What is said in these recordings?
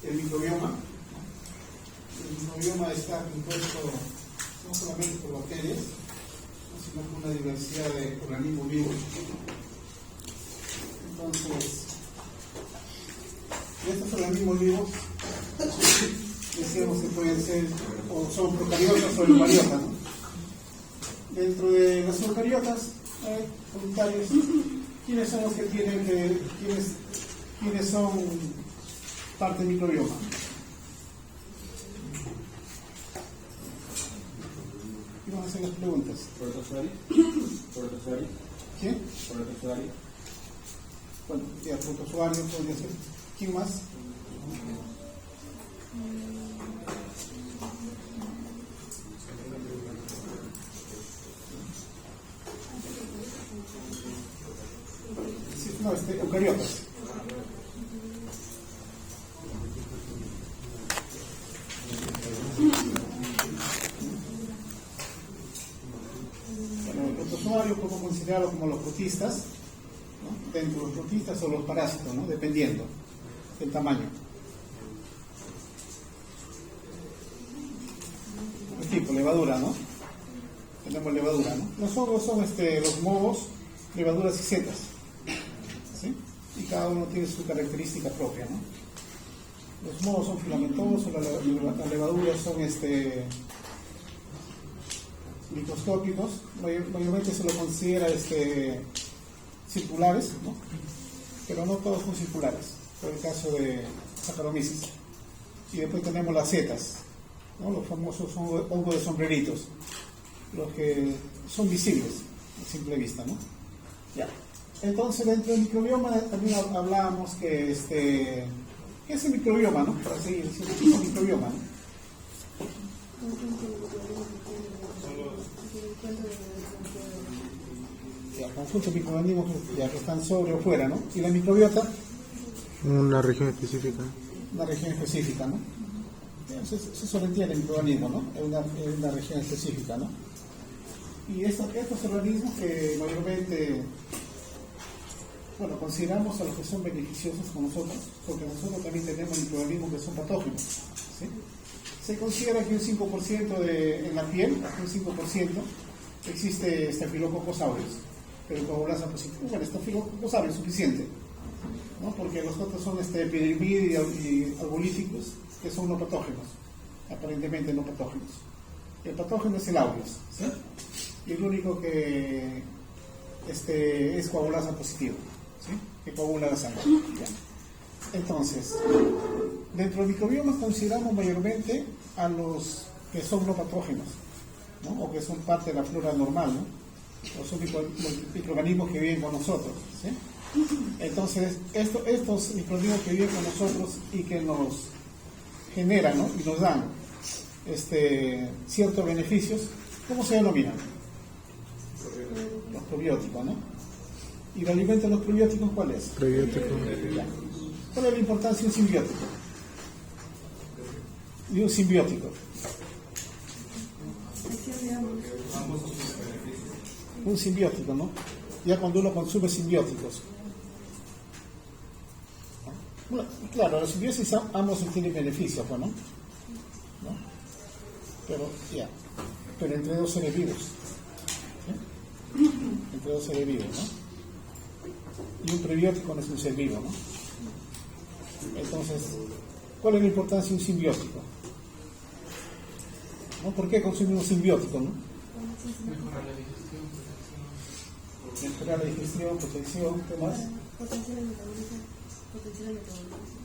el microbioma. El microbioma está compuesto no solamente por bacterias, sino por una diversidad de organismos vivos. Entonces, estos organismos vivos decíamos que pueden ser o son procariotas o eucariotas, ¿no? Dentro de las eucariotas hay comentarios. ¿Quiénes son los que quiénes son parte del microbioma? Y vamos a hacer las preguntas. Protozoario. ¿Quién? Protozoario. Bueno, ya, protozoario podría ser. ¿Quién más? Sí, no, eucariotas. Bueno, el protozoario podemos considerarlo como los protistas, ¿no? Dentro de los protistas o los parásitos, ¿no? Dependiendo del tamaño. El tipo, levadura, ¿no? Tenemos levadura, ¿no? Los hongos son los mohos, levaduras y setas, ¿sí? Y cada uno tiene su característica propia, ¿no? Los mohos son filamentosos, las levaduras son microscópicos, mayormente se lo considera circulares, ¿no? Pero no todos son circulares, por el caso de Saccharomyces. Y después tenemos las setas, ¿no? Los famosos hongos de sombreritos, los que son visibles a simple vista, ¿no? Ya. Entonces, dentro del microbioma también hablábamos que ¿qué es el microbioma, no? Para seguir diciendo, ¿qué es el microbioma, no? Ya, conjunto de microorganismos ya que están sobre o fuera, ¿no? Y la microbiota, una región específica. una región específica, ¿no? Se sobreentiende el microorganismo, ¿no? Es una región específica, ¿no? Y estos organismos que mayormente, bueno, consideramos a los que son beneficiosos con nosotros, porque nosotros también tenemos microorganismos que son patógenos, ¿sí? Se considera que un 5% en la piel, hasta un 5%, existe Staphylococcus aureus, pero coagulasa positiva. Bueno, Staphylococcus aureus es suficiente, ¿no? Porque los otros son epidermidis y albolíticos, que son no patógenos, aparentemente no patógenos. El patógeno es el aureus, ¿sí? Y el único que es coagulasa positiva, ¿sí? Que coagula la sangre. Ya. Entonces, dentro del microbioma consideramos mayormente a los que son no patógenos, ¿no? O que son parte de la flora normal, ¿no? O son los microorganismos que viven con nosotros, ¿sí? Entonces, estos microorganismos que viven con nosotros y que nos generan, ¿no? Y nos dan ciertos beneficios, ¿cómo se denominan? Los probióticos, ¿no? ¿Y el alimento de los probióticos cuál es? Probiótico. Ya. ¿Cuál es la importancia de un simbiótico? Y un simbiótico. Un simbiótico, ¿no? Ya cuando uno consume simbióticos. Bueno, claro, los simbiosis ambos tienen beneficios, pues, ¿no? Pero entre dos seres vivos. ¿Sí? Entre dos seres vivos, ¿no? Y un prebiótico no es un ser vivo, ¿no? Entonces, ¿cuál es la importancia de un simbiótico? ¿No? ¿Por qué consumir un simbiótico, no? Mejorar la digestión, protección, ¿qué más?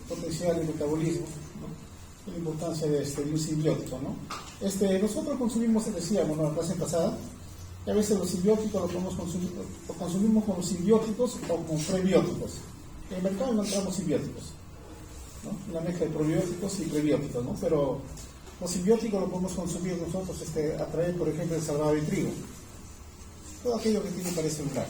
Potenciar el metabolismo, ¿no? La importancia de un simbiótico, ¿no? Nosotros consumimos, decíamos, ¿no? La clase pasada, y a veces los simbióticos los consumimos como simbióticos o como prebióticos. En el mercado encontramos simbióticos, ¿no? Una mezcla de probióticos y prebióticos, ¿no? Pero los simbióticos los podemos consumir nosotros a través, por ejemplo, del salvado de trigo. Todo aquello que tiene pared celular,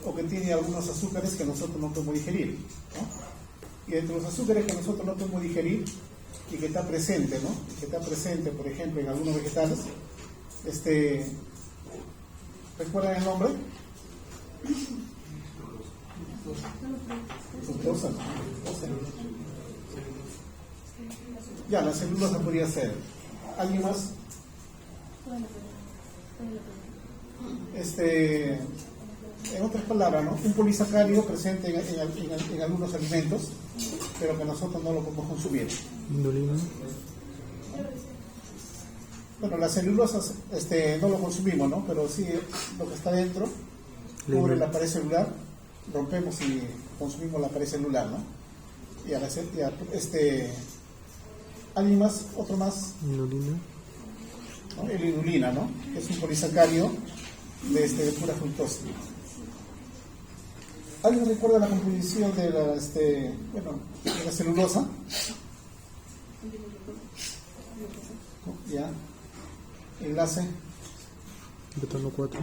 o que tiene algunos azúcares que nosotros no podemos digerir, ¿no? Y entre los azúcares que nosotros no podemos digerir y que está presente, ¿no? Que está presente, por ejemplo, en algunos vegetales, ¿recuerdan el nombre? Fructosa. Ya, la celulosa podría ser. ¿Alguien más? En otras palabras, ¿no? Un polisacárido presente en algunos alimentos, pero que nosotros no lo podemos consumir. Inulina. Bueno, la celulosa no lo consumimos, ¿no? Pero sí lo que está dentro cubre la pared celular, rompemos y consumimos la pared celular, ¿no? ¿Alguien más? ¿Otro más? Inulina. ¿No? El inulina, ¿no? Es un polisacárido de pura fructosa. ¿Alguien recuerda la composición de de la celulosa? Ya. Enlace. Betano 4.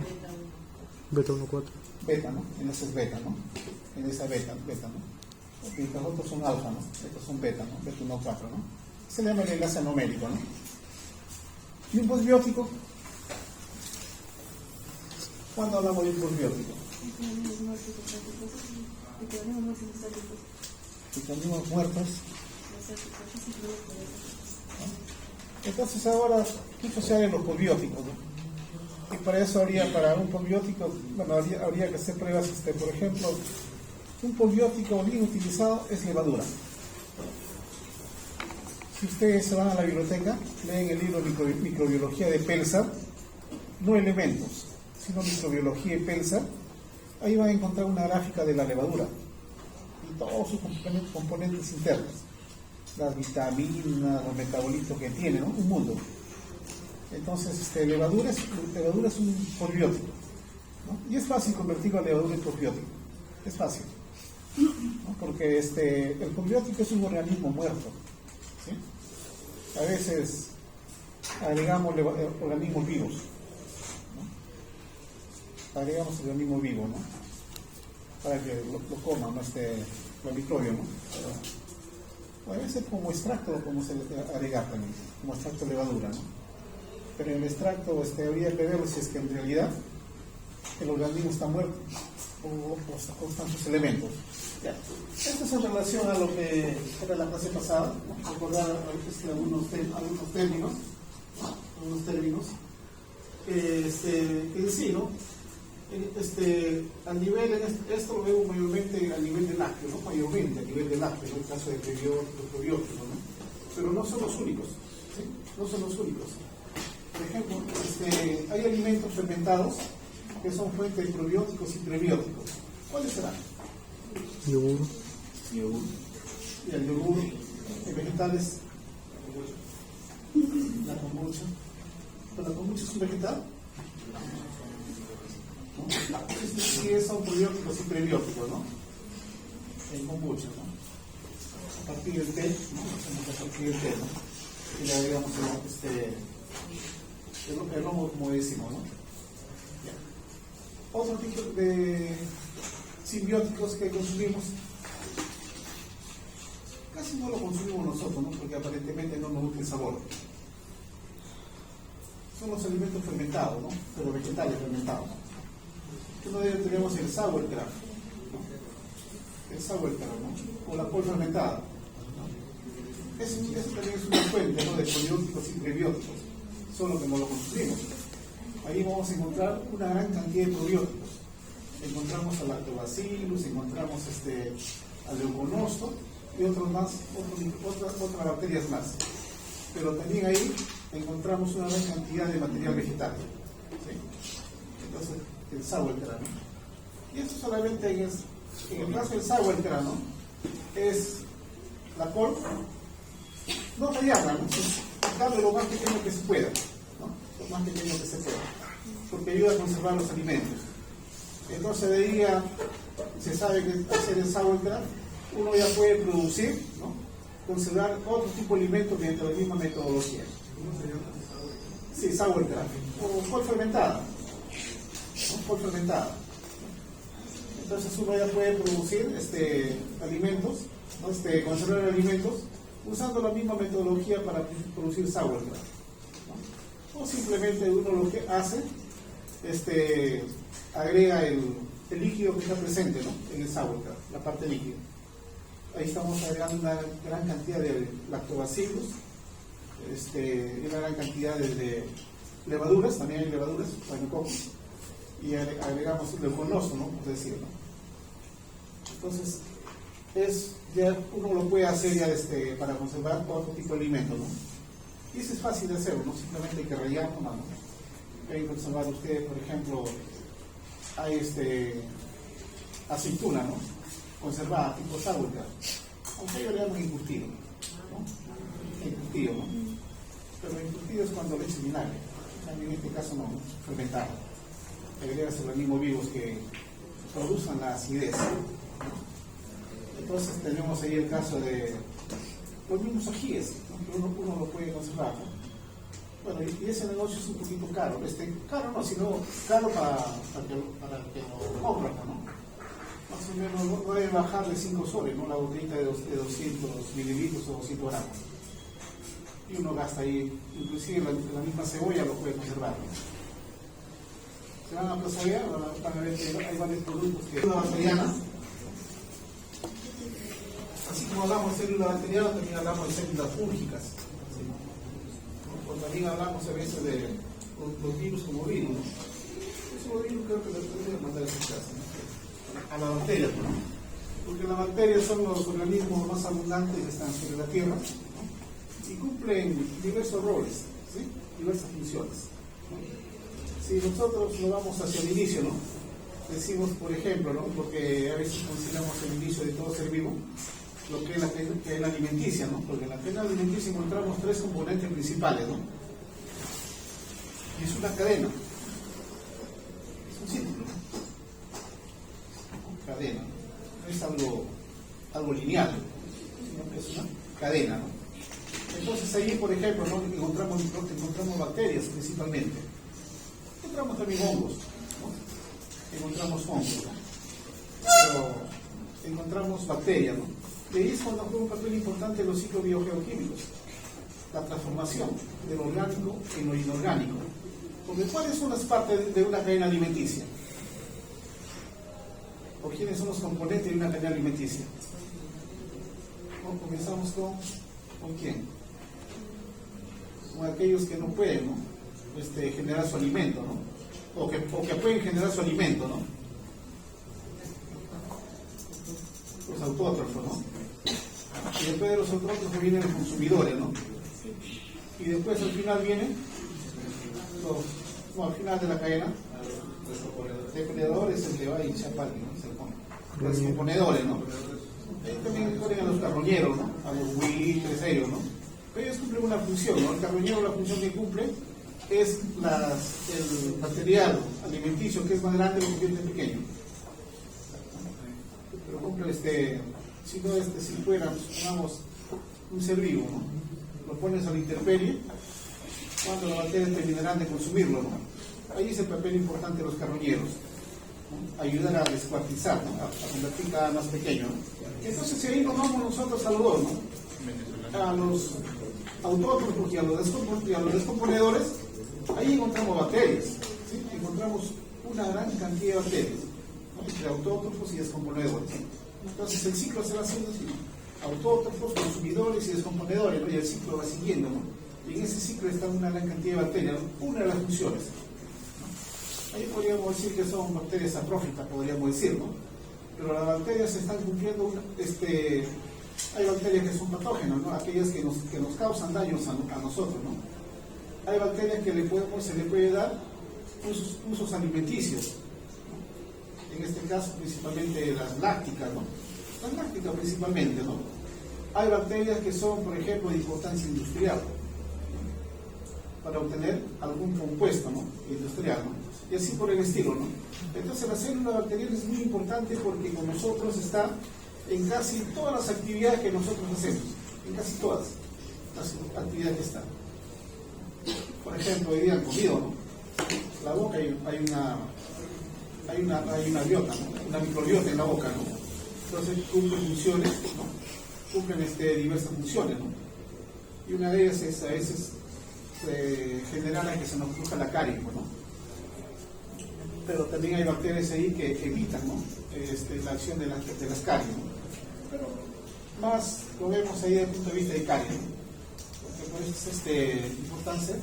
Betano 4. Beta, ¿no? Enlace es beta, ¿no? En esa beta, ¿no? Y los otros son alfa, ¿no? Estos son beta, ¿no? Beta 1, 4, ¿no? Se le llama el enlace anomérico, ¿no? ¿Y un posbiótico? ¿Cuándo hablamos de un posbiótico? Microorganismos muertos. Entonces ahora, ¿qué sucede en los posbióticos, no? Y para eso para un posbiótico, bueno, habría que hacer pruebas, por ejemplo, un posbiótico bien utilizado es levadura. Si ustedes se van a la biblioteca, leen el libro Microbiología de Pelzar, no elementos, sino Microbiología de Pelzar, ahí van a encontrar una gráfica de la levadura y todos sus componentes internos, las vitaminas, los metabolitos que tiene, ¿no? Un mundo. Entonces, levadura es un posbiótico, ¿no? Y es fácil convertir la levadura en posbiótico, es fácil, ¿no? Porque el posbiótico es un organismo muerto, ¿sí? A veces agregamos organismos vivos, ¿no? Agregamos organismo vivo, ¿no? Para que lo coman, ¿no? Los microbios, ¿no? O a veces como extracto lo podemos agregar también, como extracto de levadura, ¿no? Pero en el extracto habría que ver si es que en realidad el organismo está muerto o están sus elementos. Ya. Esto es en relación a lo que era la clase pasada, ¿no? Recordar algunos términos que sí, ¿no? Al nivel, esto lo vemos mayormente a nivel de lácteo, ¿no? Mayormente a nivel de lácteo, ¿no? En el caso de probióticos, ¿no? Pero no son los únicos, ¿sí? No son los únicos. Por ejemplo, hay alimentos fermentados que son fuentes de probióticos y prebióticos. ¿Cuáles serán? Yogur. Y el yogur, vegetales, la kombucha. ¿La kombucha es un vegetal? ¿No? Sí, son probióticos y prebióticos, ¿no? En kombucha, ¿no? A partir del té, ¿no? A partir del té, ¿no? Y le agregamos el lomo, como decimos, ¿no? Ya. Otro tipo de simbióticos que consumimos, casi no lo consumimos nosotros, ¿no? Porque aparentemente no nos gusta el sabor. Son los alimentos fermentados, ¿no? Pero vegetales fermentados. Uno de ellos tenemos el sauerkraut, ¿no? El sauerkraut, ¿no? O la col fermentada, ¿no? Eso también es una fuente, ¿no? De probióticos y prebióticos, solo que no lo consumimos. Ahí vamos a encontrar una gran cantidad de probióticos. Encontramos al lactobacillus, encontramos al leuconosto y otras bacterias más. Pero también ahí encontramos una gran cantidad de material vegetal, ¿sí? Entonces, el sauerkraut, ¿no? Y esto solamente en el caso del sauerkraut, ¿no? Es la col, no tallarla, ¿no? Darle lo más pequeño que se pueda, ¿no? Lo más pequeño que se pueda, porque ayuda a conservar los alimentos. Entonces de ahí se sabe que hacer el sauerkraut uno ya puede producir, ¿no? Conservar otro tipo de alimentos dentro de la misma metodología. Sí, sauerkraut o col fermentada, ¿no? Col fermentada. Entonces uno ya puede producir alimentos, ¿no? Conservar alimentos usando la misma metodología para producir sauerkraut, ¿no? O simplemente uno lo que hace agrega el líquido que está presente, ¿no? En el sauerkraut, la parte líquida. Ahí estamos agregando una gran cantidad de lactobacillus, una gran cantidad de levaduras, también hay levaduras, pañococos, y agregamos leuconosto, ¿no? Por decirlo. Entonces, ya uno lo puede hacer ya para conservar otro tipo de alimento, ¿no? Y eso es fácil de hacer, ¿no? Simplemente hay que rallar nomás, ¿no? Pueden conservar ustedes, por ejemplo, hay aceituna, ¿no? Conservada, tipo sourdough, aunque ellos le llaman encurtido, ¿no? Encurtido, ¿no? Pero encurtido es cuando le echan vinagre, en este caso no, fermentado. Agregas organismos vivos que produzcan la acidez, ¿no? Entonces tenemos ahí el caso de los mismos ajíes, ¿no? Que uno lo puede conservar, ¿no? Bueno, y ese negocio es un poquito caro, caro no, sino caro para que lo compran, ¿no? Más o menos no debe bajar de 5 soles, ¿no? La botellita de 200 mililitros o 200 gramos. Y uno gasta ahí, inclusive la misma cebolla lo puede conservar, ¿no? Se van a Plaza Vea, van a ver que hay varios productos que... Una bacteriana. Así como hablamos de células bacterianas, también hablamos de células fúngicas. También hablamos a veces de los virus como virus, ¿no? Esos virus creo que los podemos mandar a esa clase, ¿no? A las bacterias, ¿no? Porque las bacterias son los organismos más abundantes que están sobre la Tierra, ¿no? Y cumplen diversos roles, ¿sí? Diversas funciones, ¿no? Si nosotros lo vamos hacia el inicio, ¿no? Decimos, por ejemplo, ¿no? Porque a veces consideramos el inicio de todo ser vivo, lo que es la alimenticia, ¿no? Porque en la cadena alimenticia encontramos 3 componentes principales, ¿no? Y es una cadena, es un círculo, ¿no? Cadena, no es algo lineal, sino que es una cadena, ¿no? Entonces ahí, por ejemplo, ¿no? encontramos bacterias principalmente, encontramos también hongos, ¿no? Encontramos hongos, ¿no? Pero encontramos bacterias, ¿no? De ahí es cuando juega un papel importante en los ciclos biogeoquímicos, la transformación de lo orgánico en lo inorgánico. Porque ¿cuáles son las partes de una cadena alimenticia? ¿O quiénes son los componentes de una cadena alimenticia? ¿No? Comenzamos con quién? Con aquellos que no pueden, ¿no? Generar su alimento, ¿no? O que pueden generar su alimento, ¿no? Los autótrofos, ¿no? Y después de los autótrofos vienen los consumidores, ¿no? Y después al final vienen al final de la cadena, depredadores, el que va y chapal, ¿no? Los componedores, ¿no? Ahí también ponen a los carroñeros, ¿no? A los buitres, ellos, ¿no? Pero ellos cumplen una función, ¿no? El carroñero, la función que cumple es el material alimenticio que es más grande, lo convierte en pequeño. Pero cumple si fuera, pongamos, un ser vivo, ¿no? Lo pones a la intemperie, cuando las bacterias terminarán de consumirlo, ¿no? Ahí es el papel importante de los carroñeros, ¿no? Ayudar a descuartizar, ¿no? A convertir cada vez más pequeño, ¿no? Entonces si ahí nos vamos nosotros a los dos, ¿no? A los autótrofos y a los descomponedores, ahí encontramos bacterias, ¿sí? Encontramos una gran cantidad de bacterias, ¿no? Entre autótrofos y descomponedores. Entonces el ciclo se va haciendo así, autótrofos, consumidores y descomponedores, ¿no? Y el ciclo va siguiendo, ¿no? Y en ese ciclo está una gran cantidad de bacterias, una de las funciones, ¿no? Ahí podríamos decir que son bacterias atróficas, podríamos decir, ¿no? Pero las bacterias están cumpliendo hay bacterias que son patógenas, ¿no? Aquellas que nos causan daños a nosotros, ¿no? Hay bacterias que se le puede dar usos alimenticios, ¿no? En este caso principalmente las lácticas, ¿no? Las lácticas principalmente, ¿no? Hay bacterias que son, por ejemplo, de importancia industrial, ¿no? Para obtener algún compuesto, ¿no? Industrial, ¿no? Y así por el estilo, ¿no? Entonces la célula bacteriana es muy importante porque con nosotros está en casi todas las actividades que nosotros hacemos, en casi todas las actividades que están. Por ejemplo, hoy día han comido, ¿no? La boca hay una biota, ¿no? Una microbiota en la boca, ¿no? Entonces cumplen funciones, ¿no? Cumplen diversas funciones, ¿no? Y una de ellas es a veces generar que se nos produzca la caries, ¿no? Pero también hay bacterias ahí que evitan, ¿no? La acción de las caries, ¿no? Pero más lo vemos ahí desde el punto de vista de caries, ¿no? Porque por eso es importancia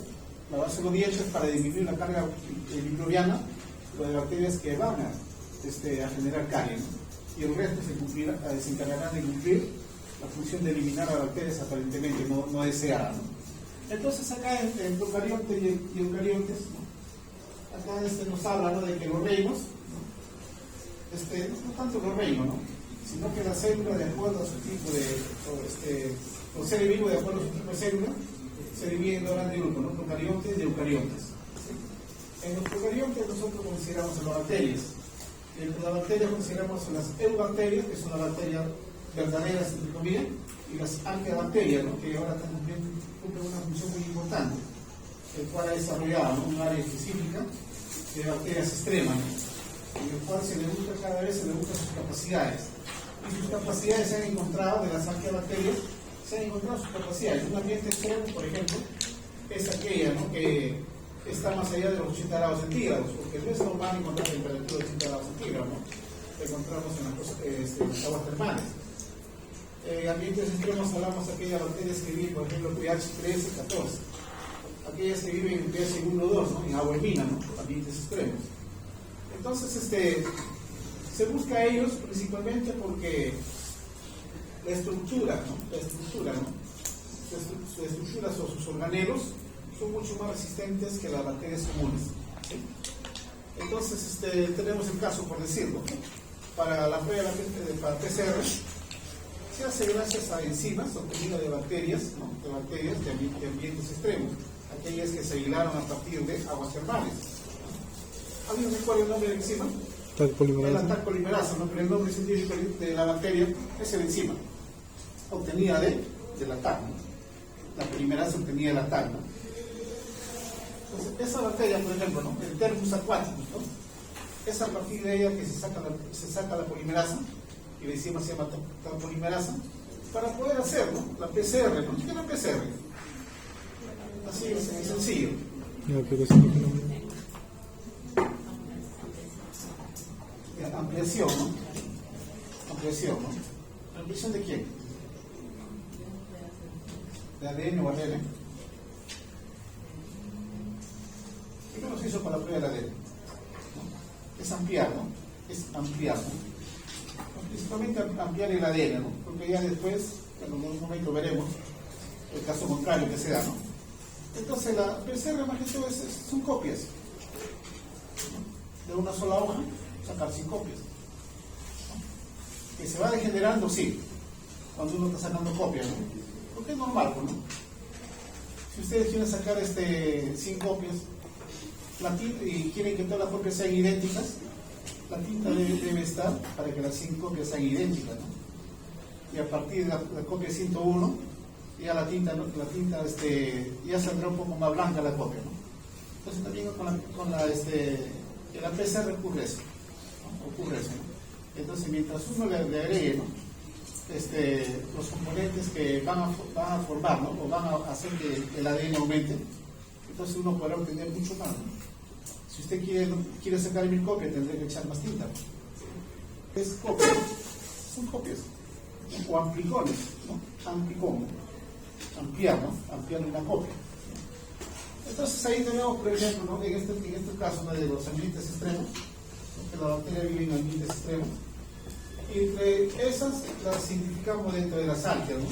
lavarse los dientes para disminuir la carga microbiana de bacterias que van a generar caries, ¿no? Y el resto se encargarán de cumplir la función de eliminar a bacterias aparentemente no deseadas, ¿no? Entonces acá en procariontes y eucariontes, ¿no? Acá nos habla, ¿no?, de que los reinos, ¿no? No tanto los reinos, ¿no?, sino que la célula, de acuerdo a su tipo o ser vivo de acuerdo a su tipo de célula, se divide en dos grandes grupos, ¿no?, procariontes y eucariontes. En los procariontes nosotros consideramos a las bacterias. Dentro de las bacterias consideramos a las eubacterias, que son las bacterias verdaderas, entre comillas, y las arqueabacterias, ¿no?, que ahora también cumplen una función muy importante, el cual ha desarrollado, ¿no?, un área específica de bacterias extremas, ¿no?, en el cual cada vez se le busca sus capacidades. Y sus capacidades se han encontrado, de las arqueabacterias, se han encontrado sus capacidades. Un ambiente extremo, por ejemplo, es aquella, ¿no?, que está más allá de los 80 grados centígrados, porque no es normal encontrar temperatura de 80 grados centígrados, ¿no?, que encontramos en las aguas termales. Ambientes extremos hablamos de aquellas bacterias que viven, por ejemplo, pH 13, 14. Aquellas que viven en pH 1 o 2, ¿no?, en agua y mina, ¿no?, ambientes extremos. Entonces, se busca a ellos principalmente porque la estructura, o sus organelos son mucho más resistentes que las bacterias comunes, ¿sí? Entonces, tenemos el caso, por decirlo, para la prueba para PCR, se hace gracias a enzimas obtenidas de bacterias, ¿no?, de ambientes extremos, aquellas que se aislaron a partir de aguas termales. ¿Alguien recuerda el nombre de la enzima? Polimerasa. Es la TAC polimerasa, ¿no?, pero el nombre científico de la bacteria es la enzima obtenida de la TAC, ¿no?, la polimerasa obtenida de la TAC, ¿no? Entonces, esa bacteria, por ejemplo, ¿no?, el Thermus aquaticus, ¿no?, es a partir de ella que se saca la polimerasa, y la enzima se llama TAC polimerasa, para poder hacer, ¿no?, la PCR, ¿no? ¿Qué es la PCR? Así es sencillo. No, pero sí, no. Ampliación, ¿no? ¿Ampliación de quién? ¿De ADN o ARN? ¿Qué se hizo para la prueba del ADN? ¿No? Es ampliar, ¿no? Principalmente ampliar el ADN, ¿no? Porque ya después, en un momento veremos el caso contrario que se da, ¿no? Entonces, la PCR más que todo son copias, ¿no?, de una sola hoja, sacar 100 copias, ¿no? Que se va degenerando, sí, cuando uno está sacando copias, ¿no?, porque es normal, ¿no? Si ustedes quieren sacar 100 copias y quieren que todas las copias sean idénticas, la tinta debe estar para que las 100 copias sean idénticas, ¿no? Y a partir de la copia 101, ya la tinta ya saldrá un poco más blanca la copia, ¿no? Entonces también con la PCR ocurre eso, ¿no? Entonces, mientras uno le agregue, ¿no?, los componentes que van a formar, ¿no?, o van a hacer que el ADN aumente, entonces uno podrá obtener mucho más, ¿no? Si usted quiere sacar 1000 copias, tendrá que echar más tinta. Es copias, son copias, ¿no?, o amplicones, ¿no? Amplicón, ampliar, ¿no?, ampliar una copia. Entonces ahí tenemos, por ejemplo, ¿no?, en este caso, ¿no?, de los ambientes extremos, ¿no?, que la bacteria vive en ambientes extremos, y entre esas las identificamos dentro de las algas, ¿no?,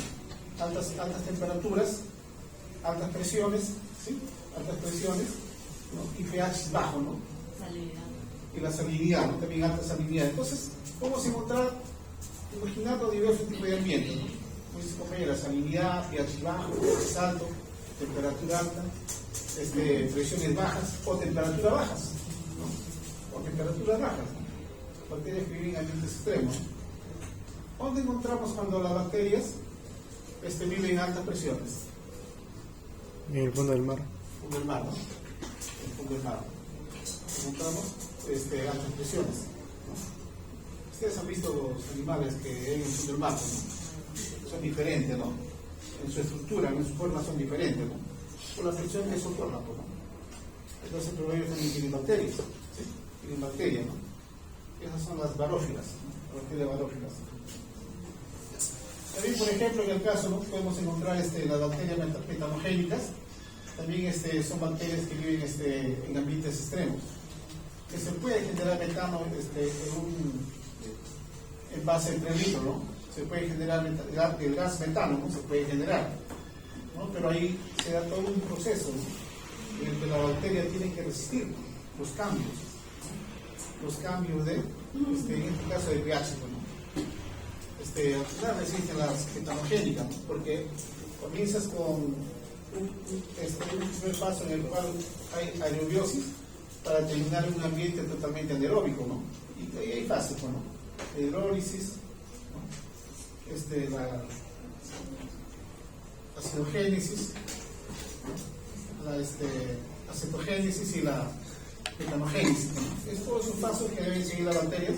altas temperaturas, altas presiones, ¿sí?, ¿no?, y pH bajo, ¿no?, y la salinidad, ¿no?, también alta salinidad. Entonces vamos a encontrar, imaginando diversos tipos de ambientes, ¿no?, como dice compañera, salinidad, pH bajo, pH alto, temperatura alta, presiones bajas o temperaturas bajas, ¿no?, o temperaturas bajas, ¿no?, bacterias que viven en ambientes extremos. ¿Dónde encontramos cuando las bacterias viven en altas presiones? En el fondo del mar. Fondo del mar, ¿no? El fondo del mar. Encontramos altas presiones, ¿no? Ustedes han visto los animales que hay en el fondo del mar, ¿no? Son diferentes, ¿no? En su estructura, en su forma son diferentes, ¿no? Por la presión que soportan, ¿no? Entonces, pero ellos también tienen bacterias, ¿sí? Tienen bacterias, ¿no? Esas son las barófilas, ¿no? Las bacterias barófilas. También, por ejemplo, en el caso, ¿no? Podemos encontrar las bacterias metanogénicas. También son bacterias que viven en ambientes extremos. Que se puede generar metano en base al litro, ¿no? Se puede generar el gas metano, ¿no? Se puede generar, ¿no? Pero ahí se da todo un proceso, ¿no? En el que la bacteria tiene que resistir los cambios de, en este caso de pH, ¿no? Al final resisten las metanogénicas, ¿no? Porque comienzas con un primer paso en el cual hay aerobiosis para terminar en un ambiente totalmente anaeróbico, ¿no? Y ahí hay fases, ¿no? Hidrólisis, ¿no? La acidogénesis, la acetogénesis y la metanogénesis, ¿no? Estos son pasos que deben seguir las bacterias.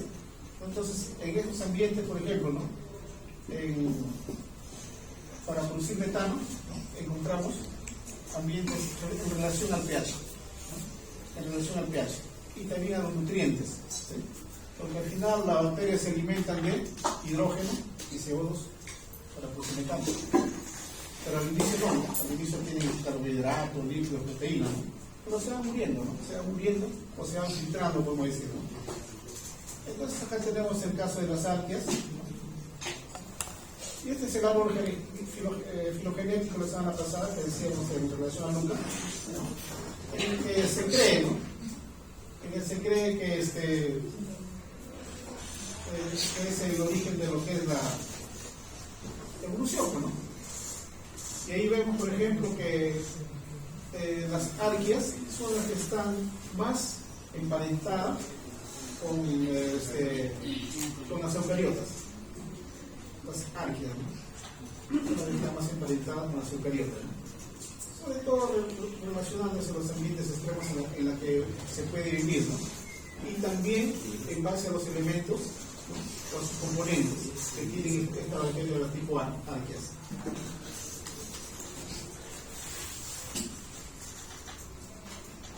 Entonces, en estos ambientes, por ejemplo, ¿no? Para producir metano, ¿no? Encontramos ambientes en relación al pH, ¿no? En relación al pH y también a los nutrientes, ¿sí? Porque al final las bacterias se alimentan de hidrógeno y CO2 para producir metano. Pero al inicio no, al inicio tienen carbohidratos, lípidos, proteínas, ¿no? Pero se van muriendo, ¿no? Se van muriendo o se van filtrando, podemos decir, ¿no? Entonces acá tenemos el caso de las arqueas. Y este es el árbol filogenético de la semana pasada que decíamos en relación a Lucas, ¿no? En el que se cree, ¿no? En el que se cree que es el origen de lo que es la evolución, ¿no? Y ahí vemos, por ejemplo, que las arqueas son las que están más emparentadas con las eucariotas. Las arqueas, ¿no? Son las que están más emparentadas con las eucariotas, ¿no? Sobre todo relacionándose a los ambientes extremos en los que se puede vivir, ¿no? Y también en base a los elementos, ¿no? Los componentes que tienen esta bacteria de la tipo arqueas.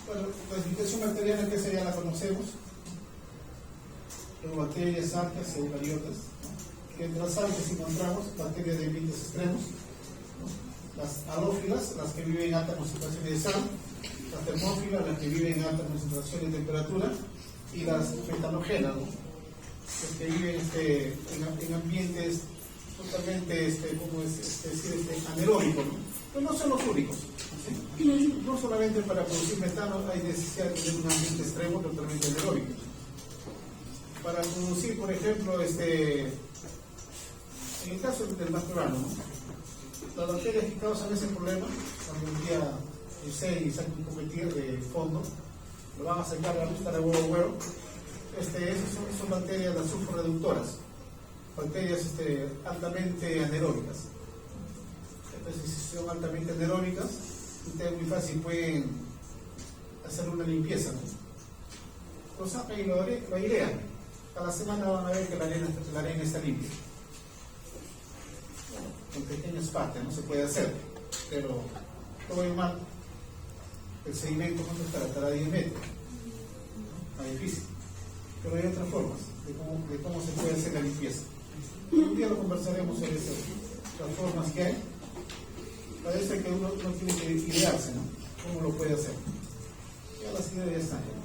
Bueno, la clasificación bacteriana que esa ya la conocemos. Bacterias, arqueas, eucariotas, ¿no? Que entre las arqueas encontramos bacterias de ambientes extremos, ¿no? Las halófilas, las que viven en altas concentraciones de sal, las termófilas, las que viven en altas concentraciones de temperatura, y las metanogénas, ¿no? Las que viven en ambientes totalmente, ¿cómo decir? Anaeróbicos, ¿no? Pero no son los únicos, ¿sí? No solamente para producir metano hay necesidad de tener un ambiente extremo totalmente anaeróbico. Para producir, por ejemplo, en el caso del masturano, ¿no? Las bacterias que causan ese problema, cuando un día y saca un poco de fondo, lo van a sacar a la luz de huevo, esas son bacterias las sulforreductoras, bacterias altamente anaeróbicas. Entonces, si son altamente anaeróbicas, ustedes muy fácil pueden hacer una limpieza, ¿no? Lo sacan y lo airean. A la semana van a ver que la arena está limpia. Bueno, en pequeñas partes no se puede hacer, pero todo el mar, el sedimento, ¿cuánto estará? 10 metros. Está difícil. Pero hay otras formas de cómo se puede hacer la limpieza. Un día lo conversaremos sobre eso, las formas que hay. Parece que uno tiene que idearse, ¿no? ¿Cómo lo puede hacer? Ya las ideas ya están, ¿no?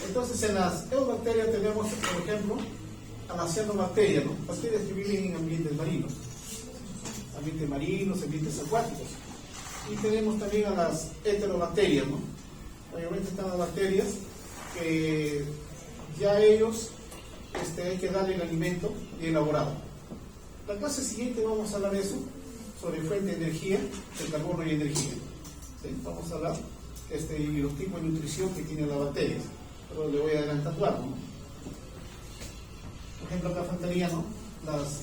Entonces, en las eubacterias tenemos, por ejemplo, a las cianobacterias, ¿no? Bacterias que viven en ambientes marinos, ambientes acuáticos. Y tenemos también a las heterobacterias, ¿no? Obviamente están las bacterias que ya ellos hay que darle el alimento bien elaborado. La clase siguiente vamos a hablar de eso, sobre fuente de energía, de carbono y energía. ¿Sí? Vamos a hablar y los tipos de nutrición que tienen las bacterias. Pero le voy a adelantar algo, ¿no? Por ejemplo, acá faltarían, ¿no? Las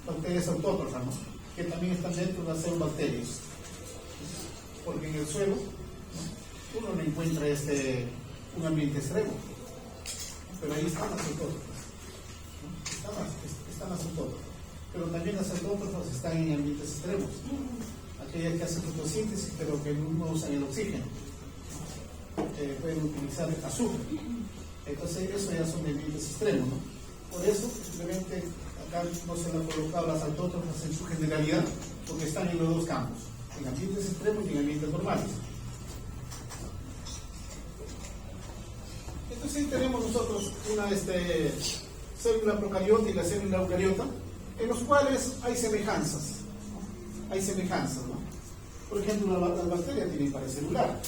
bacterias autótrofas, ¿no? Que también están dentro de las eubacterias. Porque en el suelo, ¿no? Uno no encuentra un ambiente extremo, pero ahí están las autótrofas, ¿no? Están las autótrofas. Pero también las autótrofas están en ambientes extremos, aquellas que hacen fotosíntesis pero que no usan el oxígeno. Pueden utilizar el azufre. Entonces eso ya son ambientes extremos, ¿no? Por eso simplemente acá no se le han colocado las autótrofas en su generalidad, porque están en los dos campos, en ambientes extremos y en ambientes normales. Entonces ahí tenemos nosotros una célula procariota y la célula eucariota, en los cuales hay semejanzas, ¿no? Hay semejanzas, ¿no? Por ejemplo, las bacterias tienen pared celular.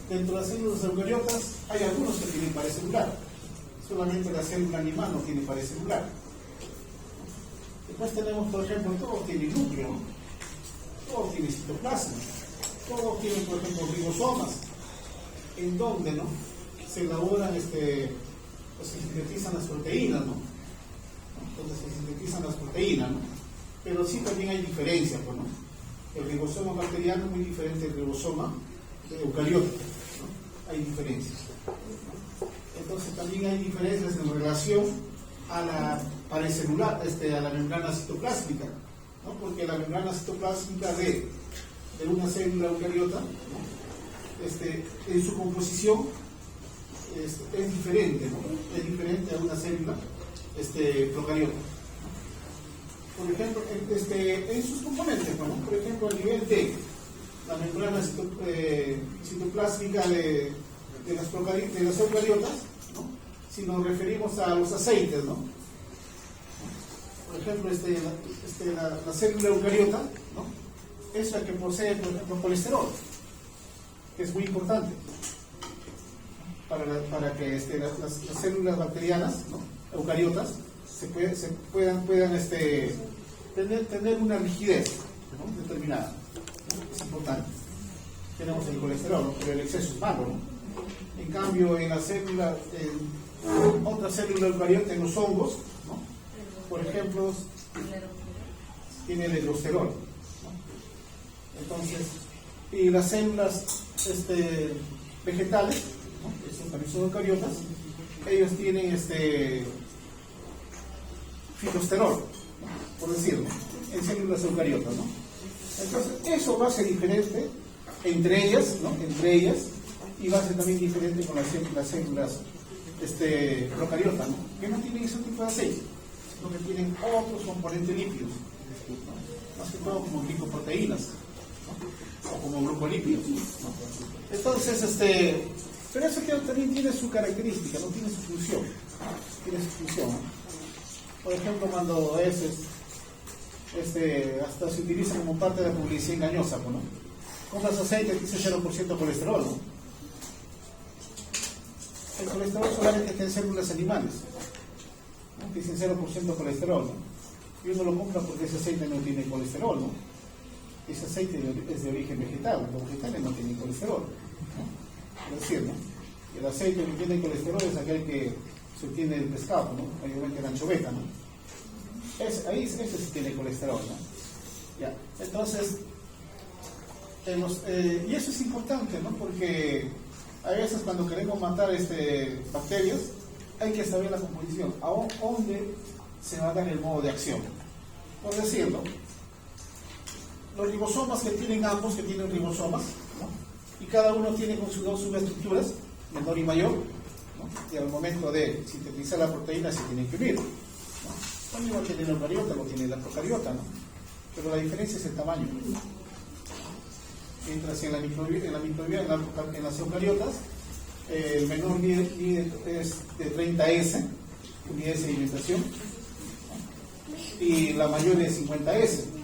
Dentro de las células eucariotas hay algunos que tienen pared celular. Solamente la célula animal no tiene pared celular. Después tenemos, por ejemplo, todos tienen núcleo, ¿no? Todos tienen citoplasma, todos tienen, por ejemplo, ribosomas, en donde, ¿no?, se elaboran, se sintetizan las proteínas, ¿no? Entonces se sintetizan las proteínas, ¿no? Pero sí también hay diferencias, ¿no? El ribosoma bacteriano es muy diferente del ribosoma eucariota, ¿no? Hay diferencias. Entonces también hay diferencias en relación a la pared celular, a la membrana citoplásmica, ¿no? Porque la membrana citoplásmica de una célula eucariota, ¿no?, en su composición es diferente, ¿no? Es diferente a una célula procariota. Por ejemplo, en sus componentes, ¿no? Por ejemplo, a nivel de la membrana citoplásmica de las eucariotas, ¿no? Si nos referimos a los aceites, ¿no? Por ejemplo, la célula eucariota, ¿no?, es la que posee, por ejemplo, colesterol, que es muy importante para que las células bacterianas, ¿no?, eucariotas puedan tener una rigidez, ¿no?, determinada, ¿no? Es importante. Tenemos el colesterol, ¿no?, pero el exceso es malo, ¿no? En cambio, en otra célula eucariota, en los hongos, ¿no?, por ejemplo, tiene el ergosterol, ¿no? Entonces, y las células vegetales, ¿no?, que también son eucariotas, ellos tienen fitosterol, ¿no?, por decirlo, en células eucariotas, ¿no? Entonces, eso va a ser diferente entre ellas, ¿no?, y va a ser también diferente con las células procariotas, ¿no?, que no tienen ese tipo de aceite, sino que tienen otros componentes lípidos, ¿no?, más que todo como glicoproteínas, ¿no?, o como glucolípidos, ¿no? Entonces, pero eso también tiene su característica, no tiene su función, ¿no? Por ejemplo, cuando hasta se utiliza como parte de la publicidad engañosa, ¿no? Compras aceite que dice 0% colesterol, ¿no? El colesterol solamente está en células animales, ¿no?, que dicen 0% colesterol, ¿no? Y uno lo compra porque ese aceite no tiene colesterol, ¿no? Ese aceite es de origen vegetal, los vegetales no tienen colesterol, ¿no? Es decir, ¿no?, el aceite que tiene colesterol es aquel que se obtiene del pescado, ¿no?, mayormente la anchoveta, ¿no? Ese sí tiene colesterol, ¿no? Ya. Entonces, y eso es importante, ¿no?, porque a veces cuando queremos matar bacterias, hay que saber la composición, a dónde se va a dar el modo de acción. Por decirlo, los ribosomas que tienen ambos, que tienen ribosomas, ¿no?, y cada uno tiene con sus dos subestructuras, menor y mayor, ¿no?, y al momento de sintetizar la proteína se tienen que unir, ¿no? Lo mismo que tiene la eucariota, lo tiene la procariota, ¿no?, pero la diferencia es el tamaño. Mientras en las eucariotas, el menor líder es de 30S, unidades de alimentación, ¿no?, y la mayor es 50S, ¿no?,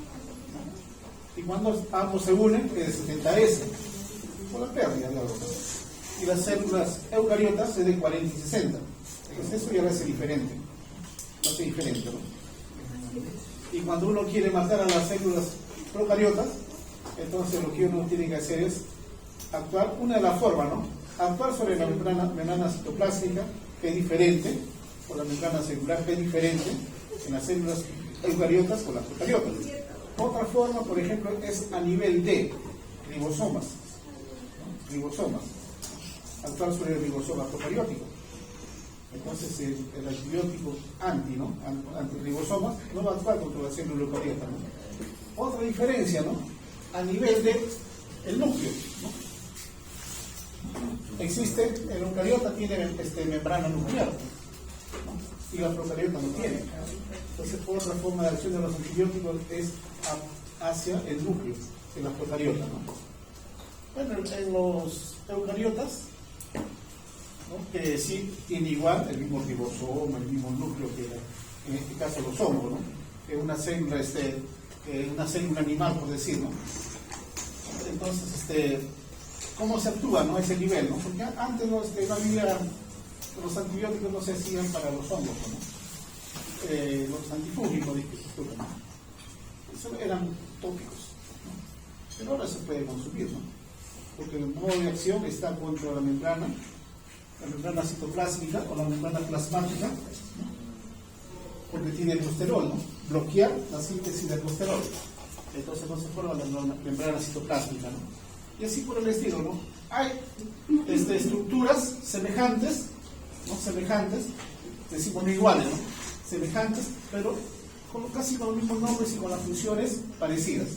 y cuando ambos se unen es 70S, por la pérdida de la otra. Y las células eucariotas es de 40 y 60. Entonces eso ya va a ser diferente. Va a ser diferente, ¿no? Y cuando uno quiere matar a las células procariotas, entonces lo que uno tiene que hacer es actuar, una de las formas, ¿no?, actuar sobre la membrana citoplásmica, que es diferente, o la membrana celular, que es diferente en las células eucariotas o las procariotas. Otra forma, por ejemplo, es a nivel de ribosomas, ¿no?, ribosomas, actuar sobre el ribosoma procariótico. Entonces el antibiótico antirribosomas no va a actuar contra la célula eucariota, ¿no? Otra diferencia, ¿no?, a nivel de el núcleo, ¿no? Existe, el eucariota tiene membrana nuclear, ¿no? y la procariota no tiene. Entonces, otra forma de acción de los antibióticos es hacia el núcleo, en la procariota, ¿no? Bueno, en los eucariotas, ¿no? Que sí tiene igual el mismo ribosoma, el mismo núcleo que en este caso los hongos, ¿no? Que es una célula animal, por decir, ¿no? Entonces, ¿cómo se actúa, no? Ese nivel, ¿no? Porque antes no había, los antibióticos no se hacían para los hongos, ¿no? Los antifúngicos, ¿no? Eso eran tópicos, ¿no? Pero ahora se puede consumir, ¿no? Porque el modo de acción está contra la membrana citoplásmica o la membrana plasmática, ¿no? Porque tiene el costerol, ¿no? Bloquear la síntesis del costerol. Entonces no se forma la membrana citoplásmica, ¿no? Y así por el estilo, ¿no? Hay estructuras semejantes, ¿no? Semejantes, decimos no iguales, ¿no? Semejantes, pero casi con los mismos nombres y con las funciones parecidas,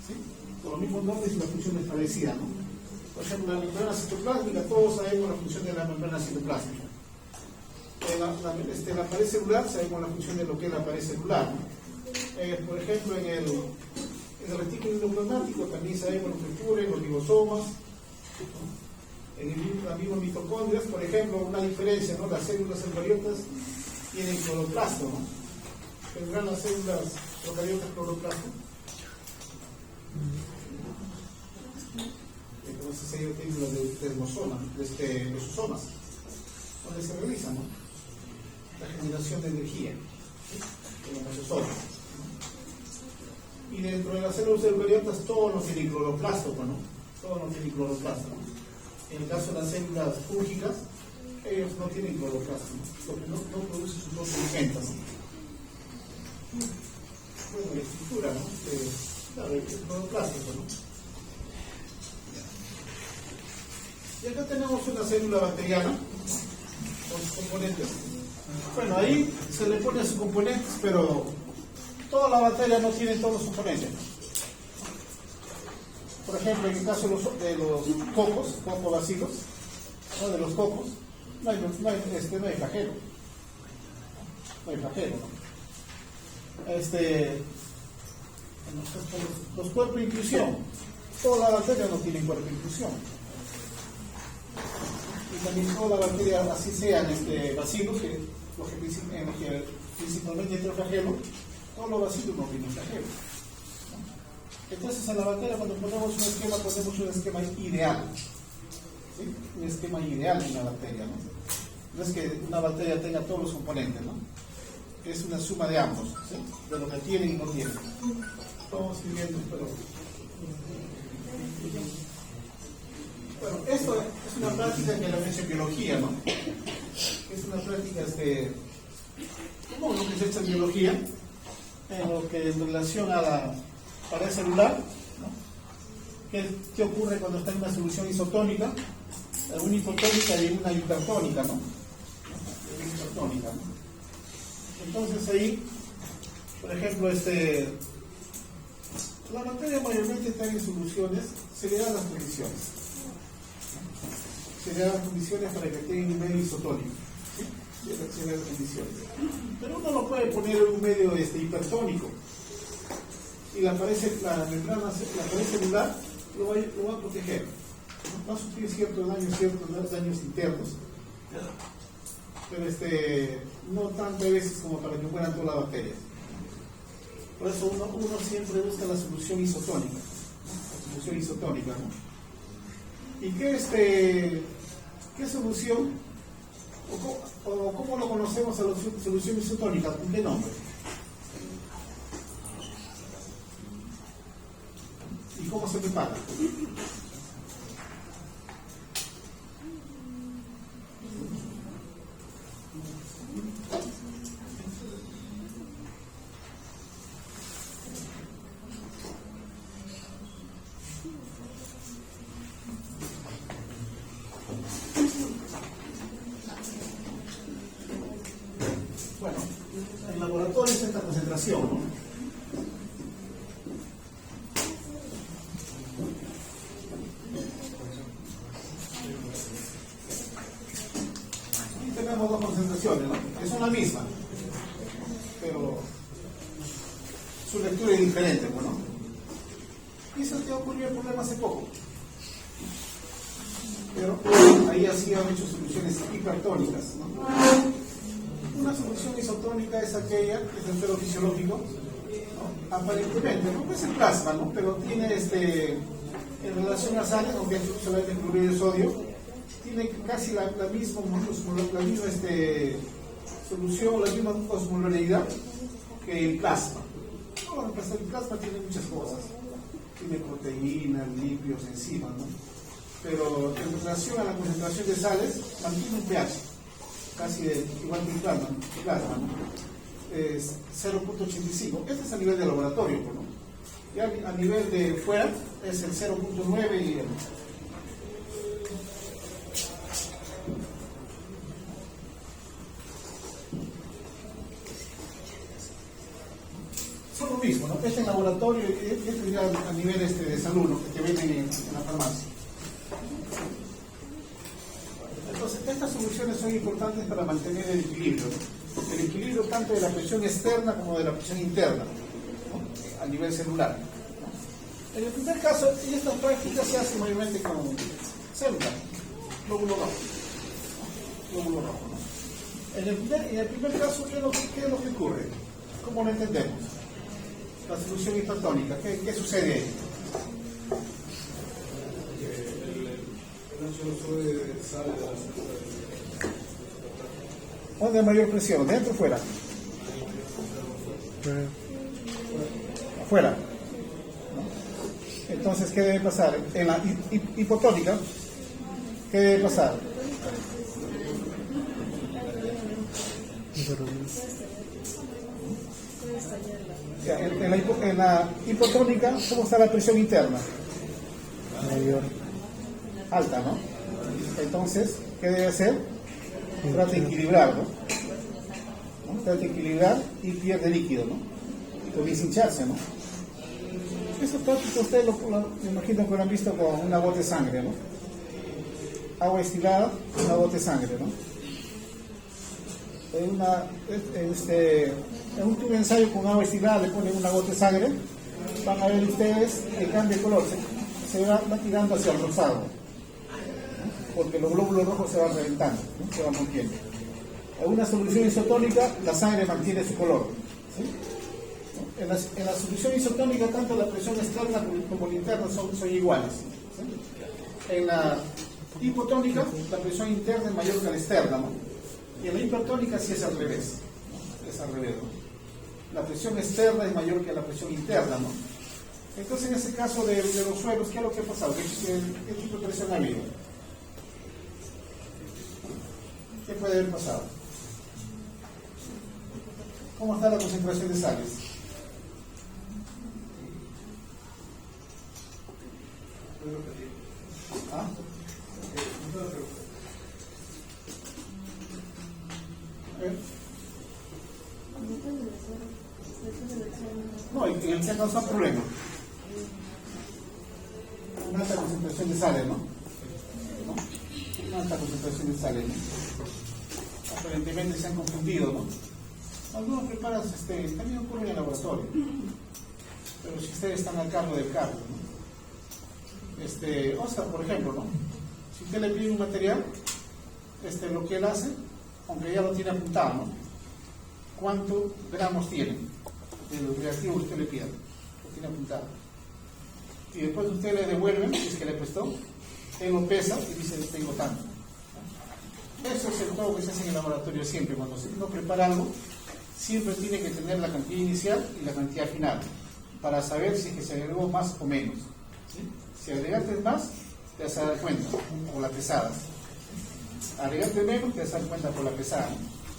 ¿sí? Con los mismos nombres y las funciones parecidas, ¿no? Por ejemplo, la membrana citoplásmica, todos sabemos la función de la membrana citoplásmica. La pared celular, sabemos la función de lo que es la pared celular, ¿no? Por ejemplo, en el retículo endoplasmático también sabemos lo que ocurre, los ribosomas, ¿no? En las mismas mitocondrias, por ejemplo, una diferencia, ¿no? Las células eucariotas tienen cloroplasto, ¿no? Tendrán las células eucariotas cloroplasto. Entonces ellos tienen los de lisosomas, donde se realiza, ¿no? La generación de energía, ¿sí? En los lisosomas. Y dentro de las células eucariotas todos no tienen cloroplasto, ¿no? Todos no tienen cloroplasto, ¿no? En el caso de las células fúngicas, ellos no tienen cloroplasto, ¿no? Porque no producen sus propios alimentos, ¿no? Bueno, la estructura, ¿no? Claro, el cloroplástico, ¿no? Y acá tenemos una célula bacteriana con sus componentes. Bueno, ahí se le pone sus componentes, pero toda la bacteria no tiene todos los componentes. Por ejemplo, en el caso de los cocobacilos, ¿no? De los cocos, no hay flagelo. No hay flagelo, ¿no? Los cuerpos de inclusión, toda la bacteria no tiene cuerpo de inclusión. Y también toda la bacteria, así sean bacilos, que principalmente tienen flagelo, todos los bacilos no tienen flagelo. Entonces en la bacteria, cuando ponemos un esquema ideal, ¿sí? Un esquema ideal en la bacteria, ¿no? No es que una bacteria tenga todos los componentes, ¿no? Es una suma de ambos, ¿sí? De lo que tienen y no tienen. Estamos viviendo, pero... Bueno, esto es una práctica que la ves en biología, ¿no? Es una práctica común, lo que se echa en biología, en lo que en relación a la pared celular, ¿no? ¿Qué ocurre cuando está en una solución isotónica? Una hipotónica y una hipertónica, ¿no? Una hipertónica, ¿no? Entonces ahí, por ejemplo, la materia mayormente está en soluciones, se le dan las condiciones. Se le dan las condiciones para que tenga un medio isotónico. ¿Sí? Se le dan las condiciones. Pero uno lo puede poner en un medio hipertónico. Y la pared celular lo va a proteger. Va a sufrir ciertos daños internos. Pero no tantas veces como para que mueran todas las bacterias. Por eso uno siempre busca la solución isotónica. La solución isotónica, ¿no? ¿Y qué solución? ¿O cómo lo conocemos a la solución isotónica? ¿Con qué nombre? ¿Y cómo se prepara? Bueno, en laboratorio es esta concentración, ¿no? Y tenemos dos concentraciones, ¿no? Que son la misma. estructura es diferente, bueno. Y eso te ocurrió el problema hace poco. Pero ahí así han hecho soluciones hipertónicas, ¿no? Una solución isotónica es aquella, que es el suelo fisiológico, ¿no? Aparentemente, ¿no? Es el plasma, ¿no? Pero tiene en relación a sales, aunque solamente cloruro de sodio, tiene casi la misma solución, la misma osmolaridad que el plasma. Bueno, pues el plasma tiene muchas cosas, tiene proteínas, lípidos, enzimas, ¿no? Pero en relación a la concentración de sales, mantiene un pH casi igual que el plasma, ¿no? Es 0.85. Este es a nivel de laboratorio, ¿no? Ya a nivel de fuera es el 0.9 y el... Son lo mismo, ¿no? Este en laboratorio y este ya a nivel de salud, ¿no? Que venden en la farmacia. Entonces, estas soluciones son importantes para mantener el equilibrio, ¿no? El equilibrio tanto de la presión externa como de la presión interna, ¿no? A nivel celular, ¿no? En el primer caso, y esta práctica se hace mayormente con células, glóbulo rojo, ¿no? Glóbulo rojo, ¿no? En el primer caso, ¿qué es lo que ocurre? ¿Cómo lo entendemos? La solución hipertónica, ¿qué sucede ahí? ¿Dónde hay mayor presión? ¿Dentro o fuera? Afuera, ¿no? Entonces, ¿qué debe pasar? En la hipotónica, ¿qué debe pasar? En la hipotónica, ¿cómo está la presión interna? Mayor. Alta, ¿no? Entonces, ¿qué debe hacer? Trata de equilibrar, ¿no? Trata de equilibrar y pierde líquido, ¿no? Y comienza a hincharse, ¿no? Eso práctico ustedes me imagino que lo han visto con una gota de sangre, ¿no? Agua destilada, una gota de sangre, ¿no? En un tubo de ensayo con agua destilada le ponen una gota de sangre, van a ver ustedes que cambia de color, se va tirando hacia el rosado, ¿no? Porque los glóbulos rojos se van reventando, ¿no? Se van rompiendo. En una solución isotónica, la sangre mantiene su color, ¿sí? En la solución isotónica, tanto la presión externa como la interna son iguales, ¿sí? En la hipotónica, la presión interna es mayor que la externa, ¿no? Y en la hipertónica sí es al revés, ¿no? Es al revés, ¿no? La presión externa es mayor que la presión interna, ¿no? Entonces, en ese caso de los suelos, ¿qué es lo que ha pasado? ¿Qué tipo de presión ha habido? ¿Qué puede haber pasado? ¿Cómo está la concentración de sales? ¿Ah? No, en el que ha causado problema. Una alta concentración de sales, ¿no? Una alta concentración de sales, ¿no? Aparentemente se han confundido, ¿no? Algunos preparan, también ocurre en el laboratorio, pero si ustedes están al cargo del cargo, ¿no? Oscar, por ejemplo, ¿no? Si usted le pide un material, lo que él hace, aunque ya lo tiene apuntado, ¿no? ¿Cuántos gramos tiene del reactivo que usted le pida? Lo tiene apuntado. Y después usted le devuelve, si es que le prestó, él lo pesa y dice, tengo tanto. Eso es el juego que se hace en el laboratorio siempre. Cuando uno prepara algo, siempre tiene que tener la cantidad inicial y la cantidad final, para saber si es que se agregó más o menos, ¿sí? Si agregaste más, te vas a dar cuenta por la pesada. Agregaste menos, te vas a dar cuenta por la pesada.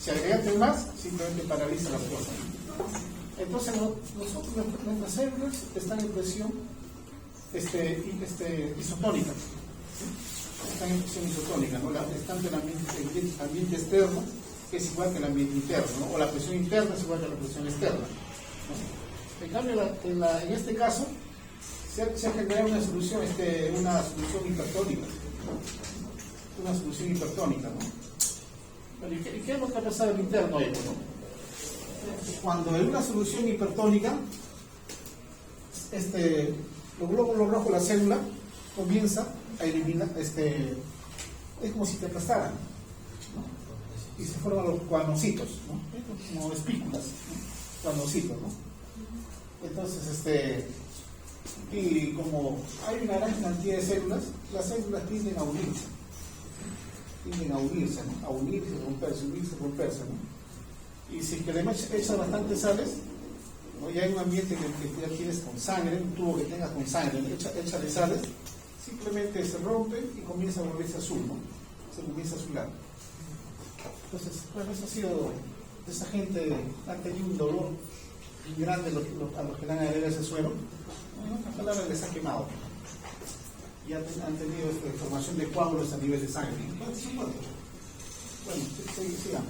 Si agregaste más, simplemente paraliza las cosas. Entonces, nuestras células están en presión isotónica. Están en presión isotónica, ¿no? Están en el ambiente externo, que es igual que el ambiente interno, ¿no? O la presión interna es igual que la presión externa, ¿no? En cambio, en este caso, se ha generado una solución hipertónica, ¿no? Una solución hipertónica, ¿no? Pero, ¿y qué es lo que ha pasado en el interno ahí, ¿no? Cuando en una solución hipertónica, los glóbulos rojos de la célula comienza a eliminar, es como si te aplastaran, ¿no? Y se forman los cuadrocitos, ¿no? Como espículas, ¿no? Cuadrocitos, ¿no? Entonces, y como hay una gran cantidad de células, las células tienden a unirse, ¿no? A unirse, romperse, ¿no? Y si que le echas bastantes sales, ¿no? Ya hay un ambiente que ya tienes con sangre, un tubo que tengas con sangre, échale sales, simplemente se rompe y comienza a volverse azul, ¿no? Se comienza a azular. Entonces, bueno, eso ha sido, esa gente ha tenido un dolor muy grande a los que le han adherido a ese suelo. En otras palabras, les ha quemado. Y han tenido formación de coágulos a nivel de sangre. Bueno, sigamos.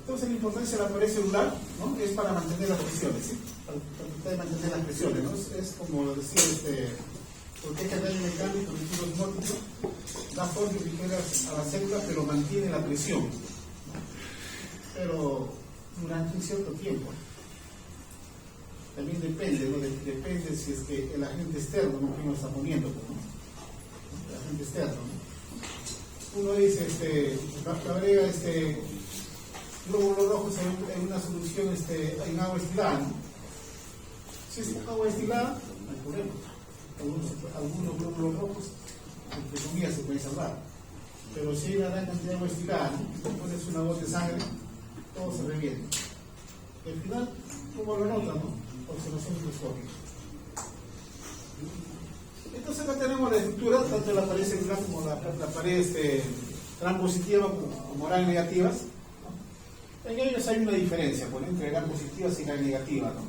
Entonces, la importancia de la pared celular, ¿no? Es para mantener las presiones, ¿sí? Para mantener las presiones, ¿no? Es como decir, porque hay que daño mecánico, líquido osmótico, da forma y ligera a la célula, pero mantiene la presión, ¿no? Pero durante un cierto tiempo. También depende, ¿no? Depende si es que el agente externo, ¿no? Que uno está poniendo, ¿no? El agente externo, ¿no? Uno dice, agrega glóbulos rojos en una solución en agua destilada, ¿no? Si es agua destilada, no hay problema. Algunos glóbulos rojos, entre comillas, se pueden salvar. Pero si hay una gran cantidad de agua destilada, ¿no? Pones una gota de sangre, todo se reviene. Al final, ¿cómo lo notan, no? Observación microscópica. Entonces acá tenemos la estructura, tanto la pared celular como la pared gran positiva como gran negativas. En ellos hay una diferencia, pues, entre gran positivas y gran negativas, ¿no?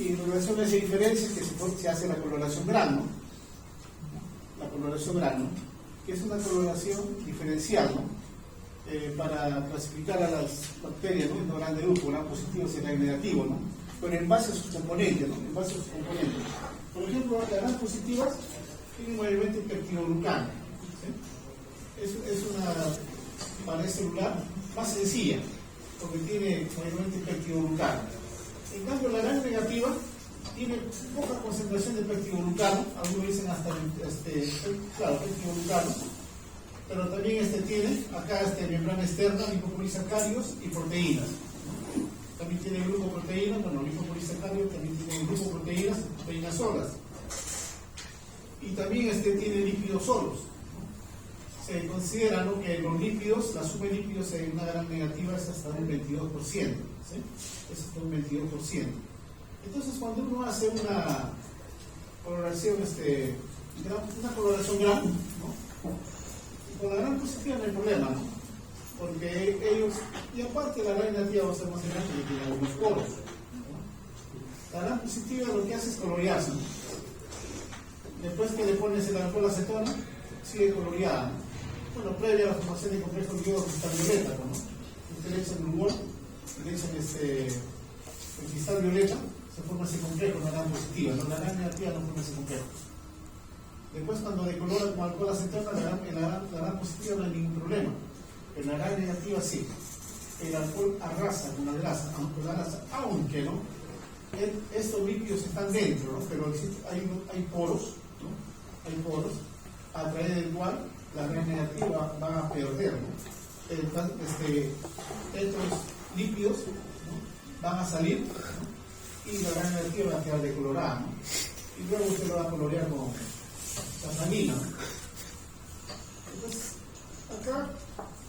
Y en relación a esa diferencia es que se hace la coloración gran, ¿no? La coloración gran, ¿no? Que es una coloración diferencial, ¿no? Para clasificar a las bacterias, ¿no? En gran de grupo, gran positivo y gran negativo, ¿no? Pero en base a sus componentes, ¿no? En base a sus componentes. Por ejemplo, las gran positivas tienen un elemento peptidoglucano, ¿sí? Es una pared celular más sencilla, porque tiene un elemento peptidoglucano. En cambio, la gran negativa tiene poca concentración de peptidoglucano, algunos dicen hasta, claro, peptidoglucano, pero también tiene acá membrana externa, lipopolisacáridos y proteínas. También tiene glucoproteínas, bueno, lipopolisacáridos también tiene glucoproteínas, proteínas solas. Y también tiene lípidos solos. Se considera, ¿no? Que los lípidos, la suma de lípidos en una gran negativa es hasta un 22%, ¿sí? Es hasta un 22%. Entonces, cuando uno hace una coloración, una coloración gran, ¿no? Con la gran positiva no hay problema, ¿no? Porque ellos, y aparte la gran negativa va a ser más grande que tiene algunos poros, ¿no? La gran positiva lo que hace es colorearse, ¿no? Después que le pones el alcohol acetona, sigue coloreada, ¿no? Bueno, previa a la formación de complejo líquido cristal violeta, ¿no? Usted le echan rubor, le echan el cristal violeta, se forma ese complejo, la gran positiva, ¿no? La gran negativa no forma ese complejo. Después, cuando decolora con alcohol acetona, la gran positiva no hay ningún problema. En la gran negativa sí. El alcohol arrasa con la grasa, aunque ¿no? Estos lípidos están dentro, ¿no? Pero hay poros, ¿no? Hay poros a través del cual la gran negativa va a perder, ¿no? Estos lípidos, ¿no? Van a salir, ¿no? Y la gran negativa va a quedar decolorada, ¿no? Y luego usted lo va a colorear con gasolina. Entonces, acá,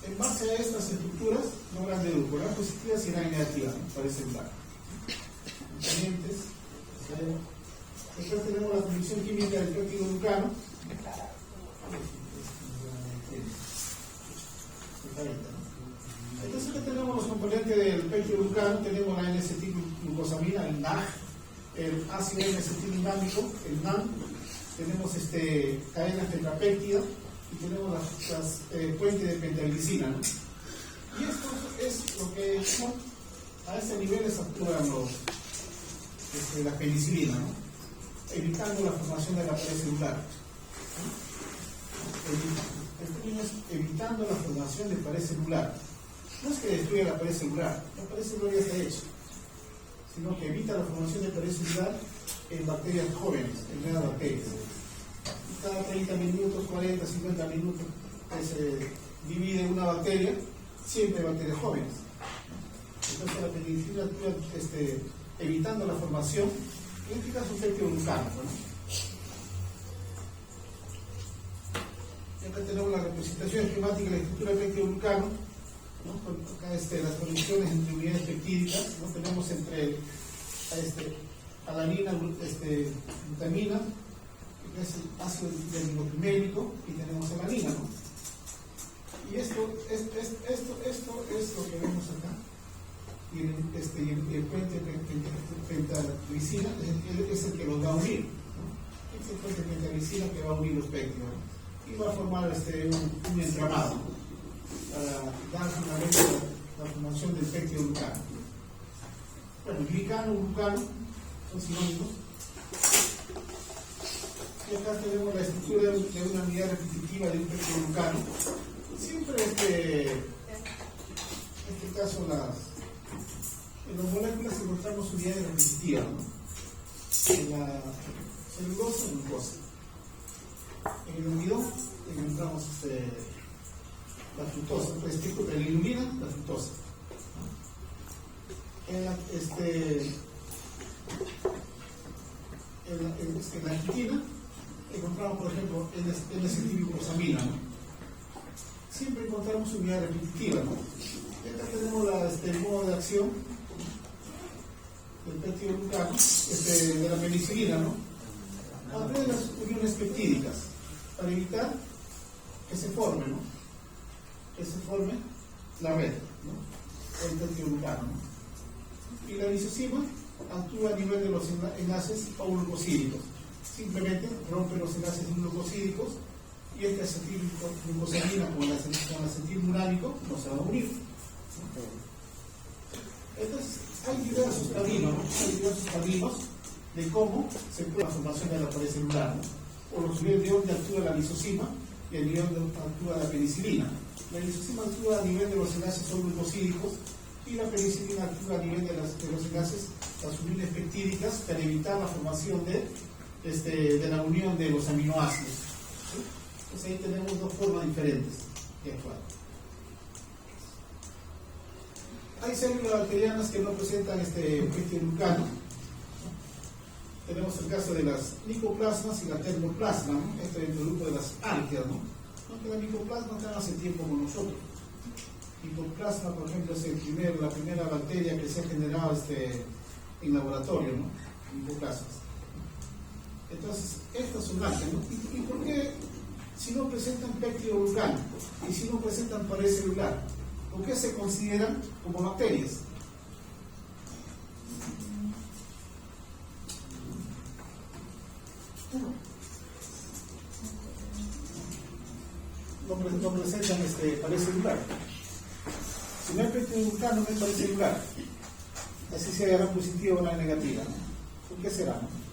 en base a estas estructuras, no gran de grupo, gran positivas y gran negativas, ¿no? Para el celular. Componentes. Después tenemos la condición química del peptidoglucano. Entonces, acá tenemos los componentes del peptidoglucano, tenemos la N-acetilglucosamina, el NAG, el ácido N-acetilindámico, el NAM, tenemos cadenas tetrapéptidas y tenemos las puentes de pentaglicina, ¿no? Y esto es lo que a ese nivel se actúan la penicilina, ¿no? Evitando la formación de la pared celular, ¿no? Evitando la formación de pared celular. No es que destruya la pared celular ya está hecha, sino que evita la formación de pared celular en bacterias jóvenes, en nuevas bacterias. Y cada 30 minutos, 40, 50 minutos que se divide una bacteria, siempre hay bacterias jóvenes. Entonces la penicilina actúa evitando la formación, en este caso un pectiouricano, ¿no? Y acá tenemos la representación esquemática de la estructura del pectiouricano, ¿no? Acá las conexiones entre unidades peptídicas, ¿no? Tenemos entre alanina, glutamina, que es el ácido deslipoprimérico, y tenemos alanina, ¿no? Y esto es lo que vemos acá. Y el puente pentaglicina es el que los va a unir, ¿no? Es el puente pentaglicina que va a unir los péptidos, ¿no? Y va a formar un entramado para dar finalmente la formación del pectiouricano. Bueno, glicano y glucano son sinónimos. Y acá tenemos la estructura de una unidad repetitiva de un pectiouricano. Siempre en este caso en las moléculas encontramos unidades repetitivas, ¿no? En la celulosa y glucosa. En el almidón encontramos la fructosa, respecto de la inulina, la fructosa. En la argentina encontramos, por ejemplo, N-acetilglucosamina, ¿no? Siempre encontramos unidad repetitiva, ¿no? Y acá tenemos el modo de acción del pectiouricano, de la penicilina, ¿no? A través de las uniones peptídicas, para evitar que se forme, ¿no? Que se forme la red, ¿no? El pectiouricano, ¿no? Y la lisocima actúa a nivel de los enlaces auglucosídicos. Simplemente rompe los enlaces glucosídicos y este acetilglucosamina con el acetilmuránico no se va a unir. Entonces, hay diversos caminos, ¿no? Hay diversos caminos de cómo se puede la formación de la pared celular, ¿no? Por los niveles de donde actúa la lisocima y el nivel de donde actúa la penicilina. La lisocima actúa a nivel de los enlaces glucosídicos y la penicilina actúa a nivel de los enlaces, las uniones peptídicas, para evitar la formación de la unión de los aminoácidos, ¿sí? Entonces ahí tenemos dos formas diferentes de actuar. Hay células bacterianas que no presentan pectiouricano. Tenemos el caso de las micoplasmas y la termoplasma, ¿no? Esto es el grupo de las arqueas, ¿no? Aunque la micoplasma está hace tiempo con nosotros. Micoplasma, por ejemplo, es la primera bacteria que se ha generado en laboratorio, ¿no? Micoplasmas. Entonces, estas son arqueas, ¿no? ¿Y por qué, si no presentan pectiouricano y si no presentan pared celular, por qué se consideran como bacterias? No presentan pared celular. Si no hay pectiouricano, no hay pared celular. Así sea gran positiva o gran negativa, ¿no? ¿Por qué será, no?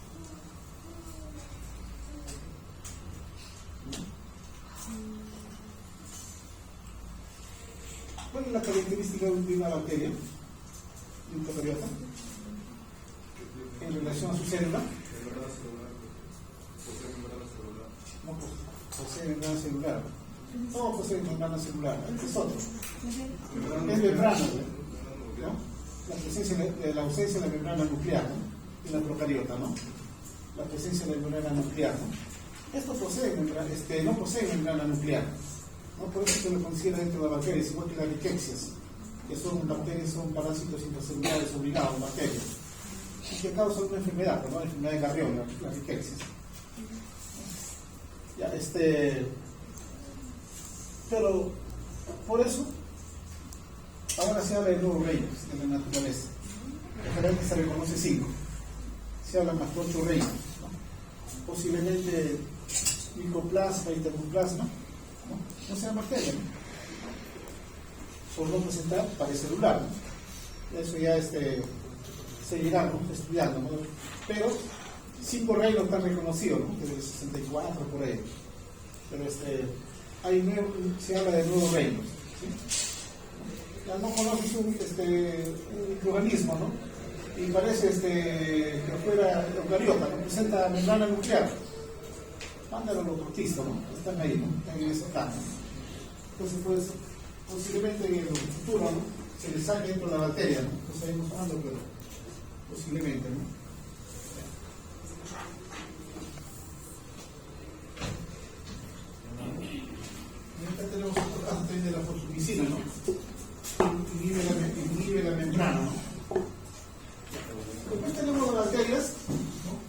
¿Cuál es la característica de una bacteria, de un procariota, en relación a su célula? No posee membrana celular. No posee membrana celular. Este es otro. Es membrana, ¿no? La ausencia de la membrana nuclear, ¿no? En la procariota, ¿no? La presencia de la membrana nuclear, ¿no? Esto no posee membrana nuclear, ¿no? Por eso se lo considera dentro de las bacterias, igual que las riquecias, que son bacterias, son parásitos intracelulares obligados, bacterias, y que causan una enfermedad, ¿no? La enfermedad de Garrión, las riquecias. Ya, pero por eso ahora se habla de nuevos reinos en la naturaleza. Generalmente se reconoce 5. Se habla más de 8 reinos, ¿no? Posiblemente micoplasma y termoplasma no sean bacterias, ¿no? Por no presentar pared celular, ¿no? Eso ya seguirá, ¿no? Estudiando, ¿no? Pero 5 reinos están reconocidos, ¿no? Desde el 64 por ahí. Pero se habla de nuevos reinos, ¿sí? Ya no conoces un microorganismo, ¿no? y parece que fuera eucariota, ¿no? Presenta membrana nuclear. Mándalo a los autistas, ¿no? Están ahí, ¿no? Están en ese plano. Entonces, pues, posiblemente en el futuro, ¿no? Se le saque dentro de la bacteria, ¿no? No sabemos cuándo, pero posiblemente, ¿no? Y acá tenemos otro caso también de la fosfuricina, ¿no? Inhibe la membrana, ¿no? Después tenemos las bacterias, ¿no?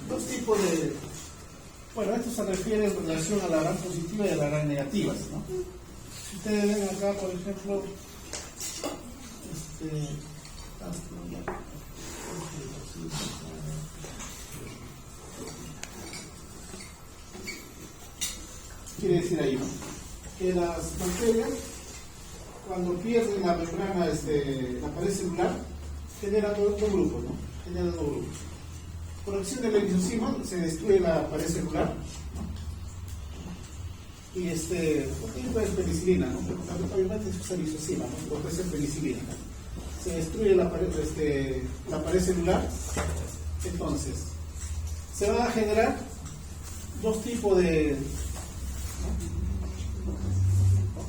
Dos tipos de... Bueno, esto se refiere en relación a la gran positiva y a la gran negativa, ¿no? Si ustedes ven acá, por ejemplo, quiere decir ahí, ¿no? Que las bacterias, cuando pierden la membrana, la pared celular, generan dos grupos, ¿no? Generan dos grupos. Por acción de la lisosima se destruye la pared celular, ¿no? Y puede ser penicilina, ¿no? Obviamente se usa lisosima, ¿no? Puede ser penicilina. Se destruye la pared celular, entonces se van a generar dos tipos de...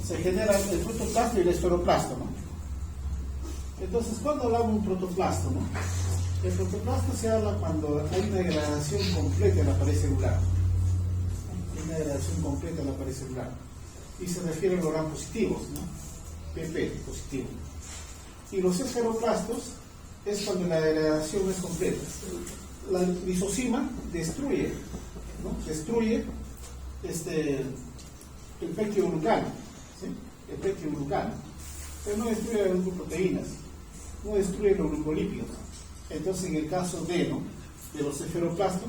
Se genera el protoplasto y el esferoplasto, ¿no? Entonces, ¿cuándo hablamos de un protoplasto, no? El protoplasto se habla cuando hay una degradación completa de la pared celular. Una degradación completa de la pared celular. Y se refiere a los gram positivos, ¿no? PP, positivo. Y los esferoplastos es cuando la degradación es completa. La lisosima destruye, ¿no? Destruye el pectio glucano, ¿sí? El pectio glucano. Pero no destruye las glucoproteínas, no destruye los glucolípidos. Entonces, en el caso de los esferoplastos,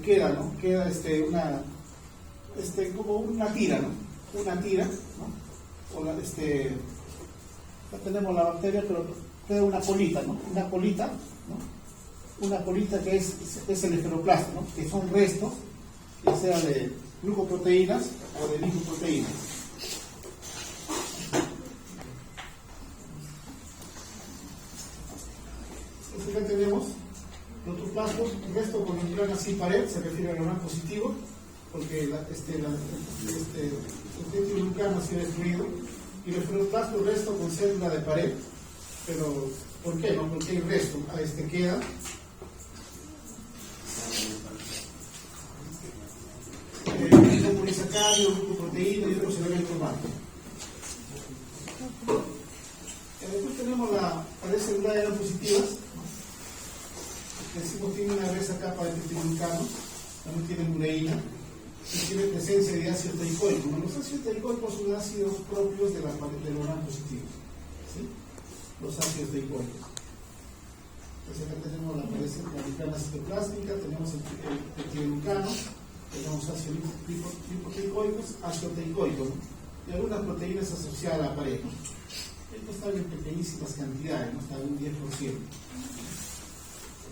queda, ¿no? Queda como una tira, ¿no? Una tira, ¿no? O no tenemos la bacteria, pero queda una colita, ¿no? Una colita, ¿no? Una colita que es el esferoplasto, ¿no? Que son restos, ya sea de glucoproteínas o de lipoproteínas. Entonces, acá tenemos protoplastos, resto con membrana sin pared, se refiere al gran positivo, porque el glucano ha sido destruido, y el esferoplasto, resto con célula de pared. Pero, ¿por qué no? Porque el resto queda polisacario, glucoproteína y otros elementos más. Después tenemos la pared celular de gram positivas, que decimos tiene una gruesa capa de peptidoglucano, también tiene ureína y tiene presencia de ácido teicoico. Los ácidos teicoicos son ácidos propios de los gram positivos, ¿sí? Los ácidos teicoicos. Entonces acá tenemos la pared celular citoplásmica, tenemos el peptidoglucano, tenemos ácidos lipoteicoicos, ácido teicoico, ¿no? Y algunas proteínas asociadas a la pared, ¿no? Esto está en pequeñísimas cantidades, ¿no? Está en un 10%.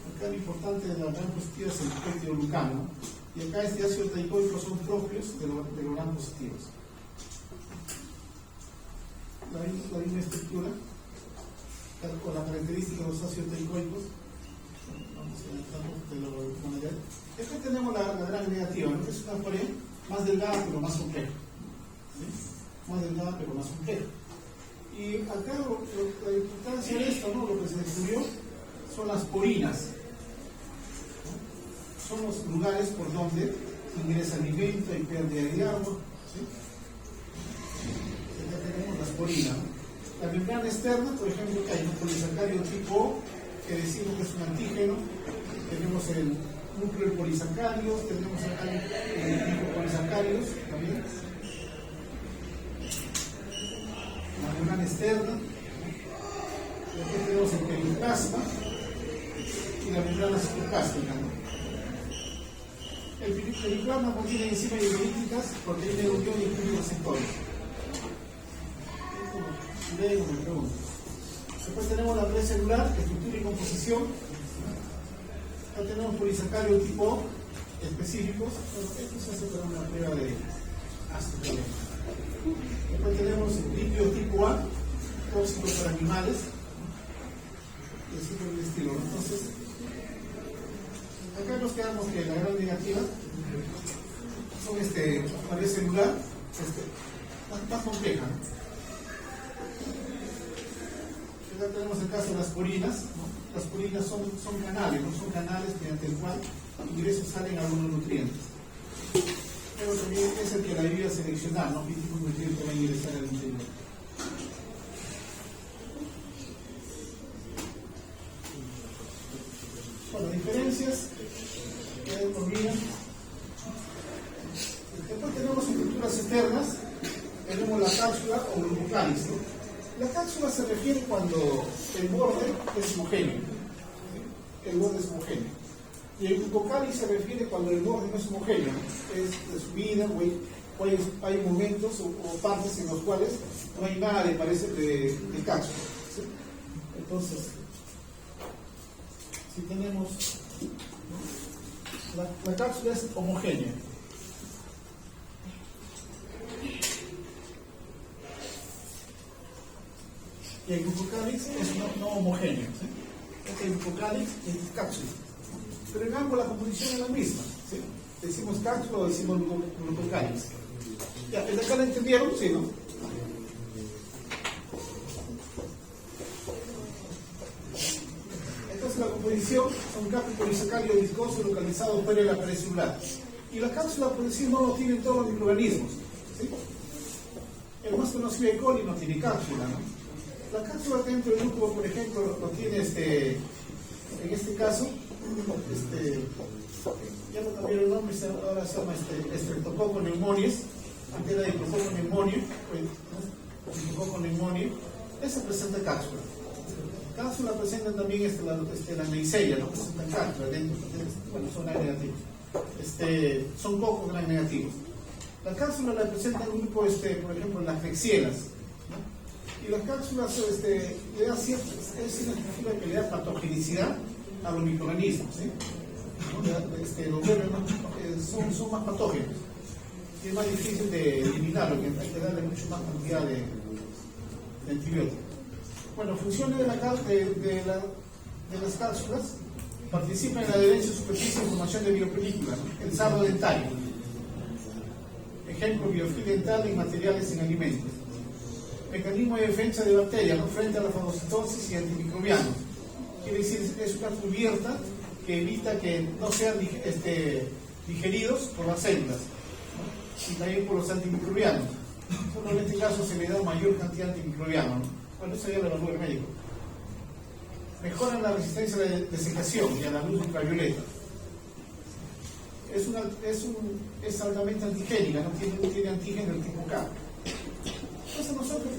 Acá lo importante de la gram positiva es el peptidoglucano, ¿no? Y acá ácido teicoico son propios de los gram positivos. La misma estructura, con la característica de los ácidos teicoicos. Vamos a ver, acá tenemos la gran negativa, ¿no? Es una pared más delgada pero más compleja, ¿sí? Más delgada pero más compleja. Y acá la importancia de esto, ¿no? Lo que se descubrió son las porinas, ¿no? Son los lugares por donde ingresa alimento y pérdida de agua, ¿sí? Acá tenemos las porinas, ¿no? La membrana externa, por ejemplo, que hay un polisacario tipo O, que decimos que es un antígeno. Tenemos el núcleo de polisacarios, tenemos acá el polisacarios también. La membrana externa, después tenemos el periplasma y la membrana citoplásmica, ¿no? El periplasma contiene enzimas hidrolíticas, proteínas de unión y receptores. Después tenemos la pared celular, estructura y composición. Acá tenemos polisacarios tipo O específicos. Bueno, esto se hace para una prueba de ácido. Después tenemos lípidos tipo A, tóxicos para animales. y así por el estilo, ¿no? Entonces, acá nos quedamos que la gran negativa son la vía celular más compleja, ¿no? Acá tenemos el caso de las purinas, ¿no? Las purinas son canales, ¿no? Son canales mediante el cual ingresos salen algunos nutrientes. Pero también es el que la ayuda a seleccionar, ¿no? ¿Qué tipo de nutrientes va a ingresar al interior? Bueno, diferencias que hay por vía. Después tenemos estructuras externas, tenemos la cápsula o glucocálice, ¿no? La cápsula se refiere cuando el borde es homogéneo. El borde es homogéneo. Y el glucocálice se refiere cuando el borde no es homogéneo, ¿no? Es de subida o hay momentos o partes en los cuales no hay nada de cápsula, ¿sí? Entonces, si tenemos la cápsula es homogénea. Y el glucocálix es no homogéneo, ¿sí? El glucocálix es cápsula. Pero en ambos la composición es la misma, ¿sí? Decimos cápsula o decimos glucocálix. Ya, ¿desde acá la entendieron? Sí, ¿no? Entonces la composición son cápsulas polisacáridos viscosos localizados fuera de la pared celular. Y la cápsula por sí no lo tienen todos los microorganismos, ¿sí? El más conocido E. coli no tiene cápsula, ¿no? La cápsula dentro del grupo, por ejemplo, lo tiene en este caso, ya no cambiaron el nombre, ahora se llama Streptococcus pneumoniae, antes era Diplococcus pneumoniae, Diplococcus pneumoniae, esa presenta cápsula. Cápsula presenta también la Neisseria, ¿no? Presentan cápsula dentro, bueno, son gram negativos. Son pocos gram negativos. La cápsula la presenta un grupo, por ejemplo, las Klebsiellas, ¿no? Y las cápsulas le da cierta, es significativa que le da patogenicidad a los microorganismos, ¿sí? Los virus son más patógenos y es más difícil de eliminarlo, hay que darle mucho más cantidad de antibióticos. Bueno, funciones de las cápsulas: participa en la adherencia superficie de formación de biopelículas, el sarro dentario, ejemplo, biofilm dental en materiales en alimentos. Mecanismo de defensa de bacterias, ¿no? Frente a la fagocitosis y antimicrobianos. Quiere decir, es una cubierta que evita que no sean digeridos por las células, ¿no? Y también por los antimicrobianos. Solo en este caso se le da mayor cantidad de antimicrobianos, ¿no? Bueno, eso ya lo evalúa el médico. Mejoran la resistencia a la desecación y a la luz ultravioleta. Es altamente antigénica, no tiene antígeno del tipo K. Entonces nosotros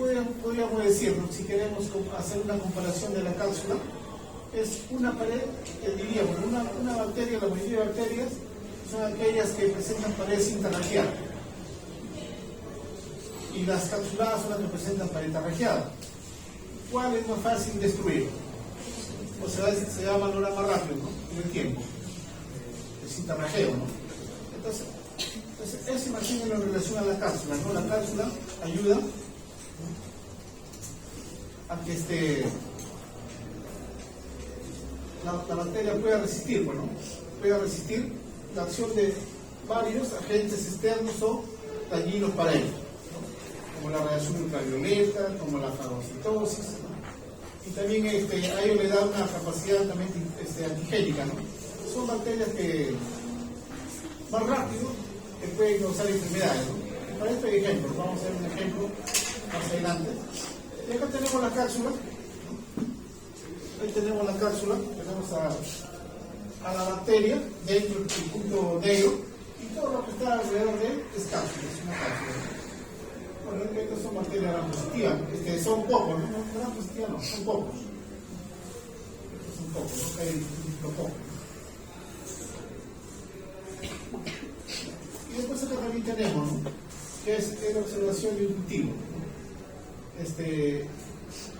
podríamos decir, ¿no? Si queremos hacer una comparación de la cápsula, es una pared, diríamos, una bacteria, la mayoría de bacterias son aquellas que presentan pared interracial. Y las cápsuladas son las que presentan pared arragiada. ¿Cuál es más fácil de destruir? O sea, se va a valorar más rápido, ¿no? En el tiempo. El cintarrajeo, ¿no? Entonces eso imagínenlo en relación a la cápsula, ¿no? La cápsula ayuda a que la bacteria pueda resistir, bueno, pueda resistir la acción de varios agentes externos o dañinos para ellos, ¿no? Como la radiación ultravioleta, como la fagocitosis, ¿no? Y también a ello le da una capacidad también antigénica, ¿no? Son bacterias que más rápido que pueden causar enfermedades, ¿no? Para esto hay ejemplos, vamos a ver un ejemplo más adelante. Y acá tenemos la cápsula, ¿no? Ahí tenemos la cápsula, tenemos a la bacteria dentro del punto negro y todo lo que está alrededor de él es cápsula, es una cápsula. Bueno, estas son bacterias gram positivas, son pocos, ¿no? Gram positivas no, son pocos. Estos son pocos, ¿no? Hay pocos. Y después acá también tenemos, ¿no? Que es la observación de un cultivo, ¿no?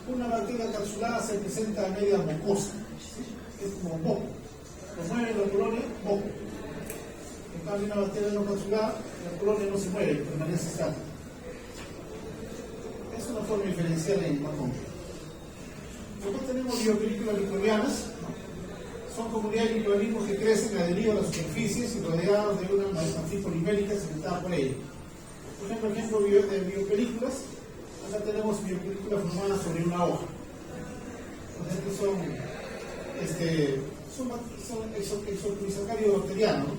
Una bacteria capsulada se presenta a media mucosa, ¿sí? Es como moco, lo mueve la colonia, moco. En cambio, una bacteria no capsulada, la colonia no se mueve, permanece estática. Es una forma diferencial en macón. Después tenemos biopelículas microbianas, ¿no? Son comunidades de microorganismos que crecen adheridos a las superficies y rodeados de una matriz polimérica segmentada por ella. Por ejemplo, de biopelículas, acá tenemos biopelículas formadas sobre una hoja. Por ejemplo, son exopolisacáridos bacterianos.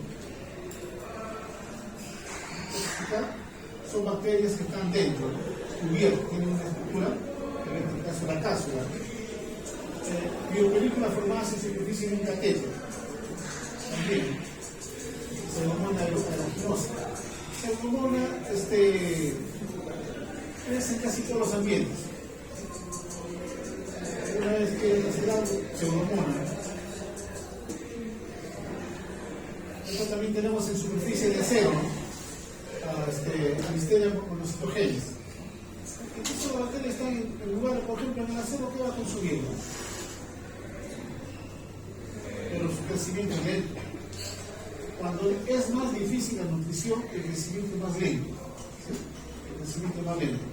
Son bacterias que están dentro, cubiertas, tienen una estructura, en este caso la cápsula. Biopelículas formadas en superficie de un catéter. También. Pseudomonas aeruginosa. Pseudomonas crece en casi todos los ambientes. Una vez que se da pseudomonas. Después también tenemos en superficie de acero, a Listeria monocitogenes. Entonces la bacteria está en lugar, por ejemplo, en el acero, ¿qué va a consumir? Pero su crecimiento es lento. Cuando es más difícil la nutrición, el crecimiento es más lento. ¿Sí? El crecimiento es más lento.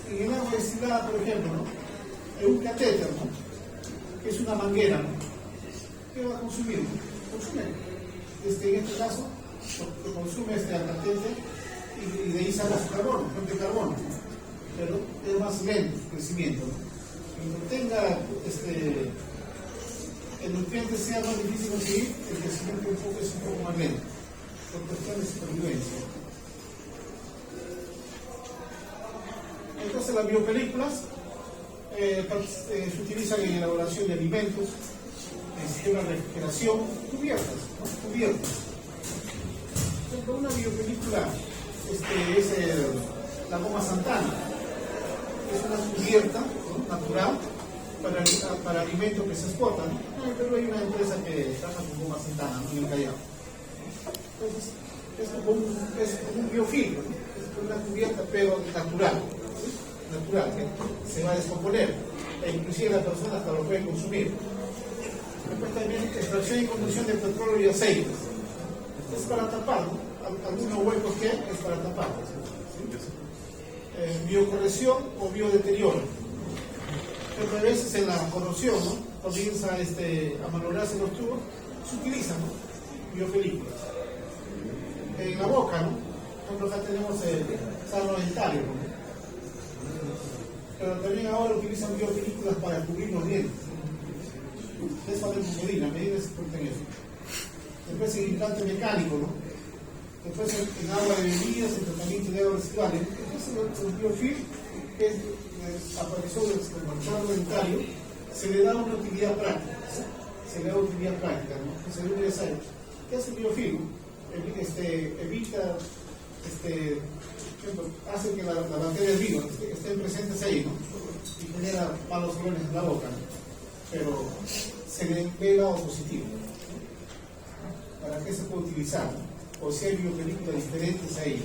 En el agua destilada, por ejemplo, ¿no? En un catéter, ¿no? Que es una manguera, ¿no? ¿Qué va a consumir? Consume. En este caso, lo consume atractante y de ahí sale su carbono, fuente de carbono. Pero es más lento el crecimiento, ¿no? Cuando tenga el nutriente sea más difícil de conseguir, el crecimiento es un poco más lento, por cuestión de supervivencia. Entonces las biopelículas se utilizan en elaboración de alimentos, en sistemas de refrigeración, cubiertas, ¿no? Cubiertas. Por ejemplo, una biopelícula es la goma Santana, es una cubierta, ¿no? Natural para alimentos que se exportan. En Perú hay una empresa que trabaja con goma Santana, ¿no? En el Callao. Entonces, es como un biofilm, ¿no? Es como una cubierta, pero natural, ¿sí? Natural, que se va a descomponer, e inclusive la persona hasta lo puede consumir. Después también extracción y conducción de petróleo y aceites. Es para tapar, ¿no? Algunos huecos que es para tapar. ¿Sí? Biocorrección o biodeterioro. Que a veces en la corrosión, ¿no? Comienza a malograrse los tubos, se utilizan, ¿no? Biopelículas. En la boca, ¿no? Por ejemplo, acá tenemos el sarno dentario, ¿no? Pero también ahora utilizan biopelículas para cubrir los dientes. Es para Medina es experta en eso. Después el implante mecánico, ¿no? Después en agua de bebidas, en tratamiento de aguas residuales. Entonces el biofilm, que apareció del sarno dentario, se le da una utilidad práctica. ¿Sí? Se le da utilidad práctica, ¿no? Que se le da. ¿Qué hace el biofilm? Evita, hace que la bacteria viva, estén presentes ahí, ¿no? Y genera malos olores en la boca, ¿no? Pero se le ve el lado positivo, ¿no? ¿Para qué se puede utilizar? ¿No? O si hay biopelículas diferentes ahí.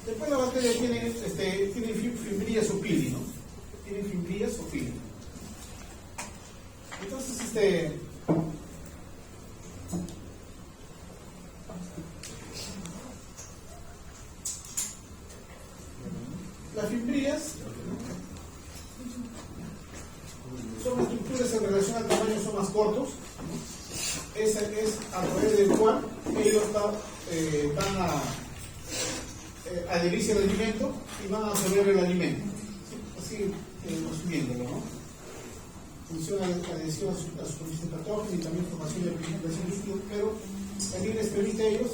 Después la bacteria tiene fimbrillas o pili, ¿no? Tiene fimbrillas o pili. Entonces, las fimbrillas son estructuras en relación al tamaño, son más cortos. Esa es a través del cual ellos van a adherirse al alimento y van a absorber el alimento. Así consumiéndolo, ¿no? Función adhesión a superficie patógena y también formación de precipitación líquida, pero también les permite a ellos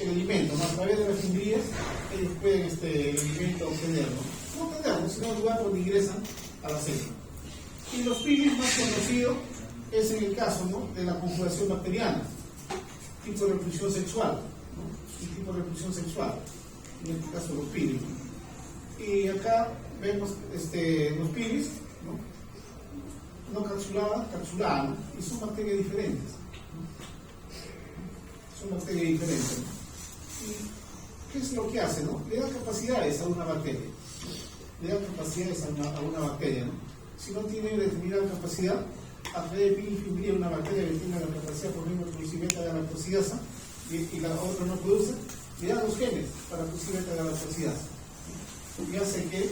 el alimento, ¿no? A través de las fimbrillas ellos pueden el alimento obtenerlo. No obtenerlo, sino el lugar donde ingresan a la célula. Y los pilis más conocidos es en el caso, ¿no? De la conjugación bacteriana, tipo de reproducción sexual, ¿no? Y tipo de reproducción sexual, en este caso los pilis. Y acá vemos los pilis, ¿no? No capsulada, ¿no? Y son bacterias diferentes, ¿no? Son bacterias diferentes, ¿no? ¿Y qué es lo que hace, no? Le da capacidades a una bacteria, ¿no? Le da capacidades a una bacteria, ¿no? Si no tiene una determinada capacidad, a través de fimbria una bacteria que tiene la capacidad, por ejemplo, de producir beta-galactosidasa y la otra no produce, le da los genes para producir beta-galactosidasa, y hace que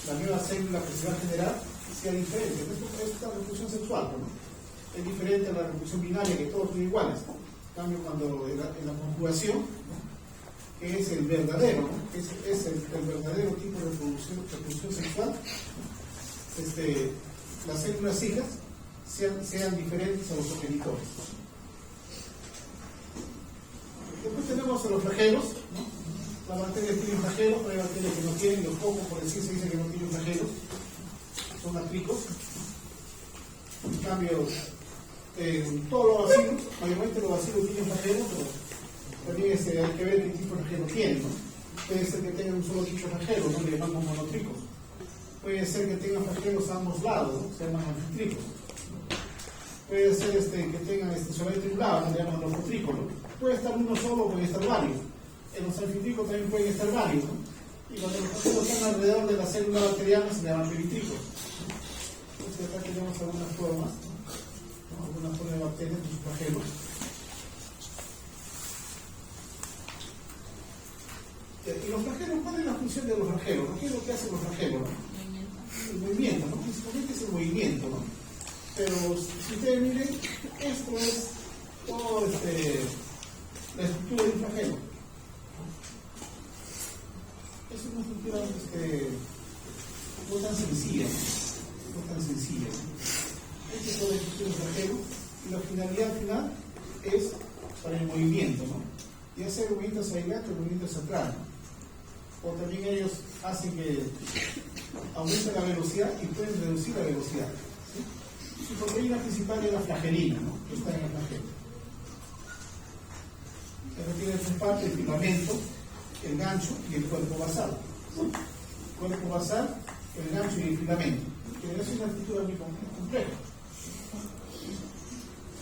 la nueva célula que se va a generar sea diferente. Esto es la reproducción sexual, ¿no? Es diferente a la reproducción binaria, que todos son iguales. En cambio, cuando en la conjugación, que es el verdadero, ¿no? Es el verdadero tipo de reproducción sexual, las células hijas sean diferentes a los progenitores. Después tenemos a los flagelos, ¿no? Las bacterias tienen flagelos, pero hay bacterias que no tienen, los pocos por decir se dice que no tienen flagelos, son atricos. En cambio, todos los bacilos, mayormente los bacilos tienen flagelos, pero también hay que ver qué tipo de flagelo tienen, ¿no? Puede ser que tengan un solo tipo de flagelo, ¿no? Le llamamos monotricos. Puede ser que tengan flagelos a ambos lados, ¿no? Se llaman anfitricos. Puede ser que tengan solamente un lado, se llaman lofotricos, ¿no? Puede estar uno solo, puede estar varios. En los anfitricos también pueden estar varios, ¿no? Y cuando los flagelos están alrededor de la célula bacteriana se llaman peritricos. Entonces acá tenemos algunas formas, ¿no? Algunas formas de bacterias en sus flagelos. Y los flagelos, ¿cuál es la función de los flagelos? ¿Qué es lo que hacen los flagelos? El movimiento, ¿no? Principalmente es el movimiento, ¿no? Pero si ustedes miren, esto es todo la estructura de un flagelo. Es una estructura no tan sencilla, no tan sencilla. Esta es toda la estructura de un flagelo y la finalidad final es para el movimiento, ¿no? Ya sea el movimiento hacia adelante o el movimiento hacia atrás, ¿no? O también ellos hacen que aumente la velocidad y pueden reducir la velocidad, ¿sí? Y porque hay una principal es la flagelina, ¿no? Que está en el flagelo. Eso tiene tres partes: el filamento, el gancho y el cuerpo basal. El cuerpo basal, el gancho y el filamento. Que es una estructura muy compleja.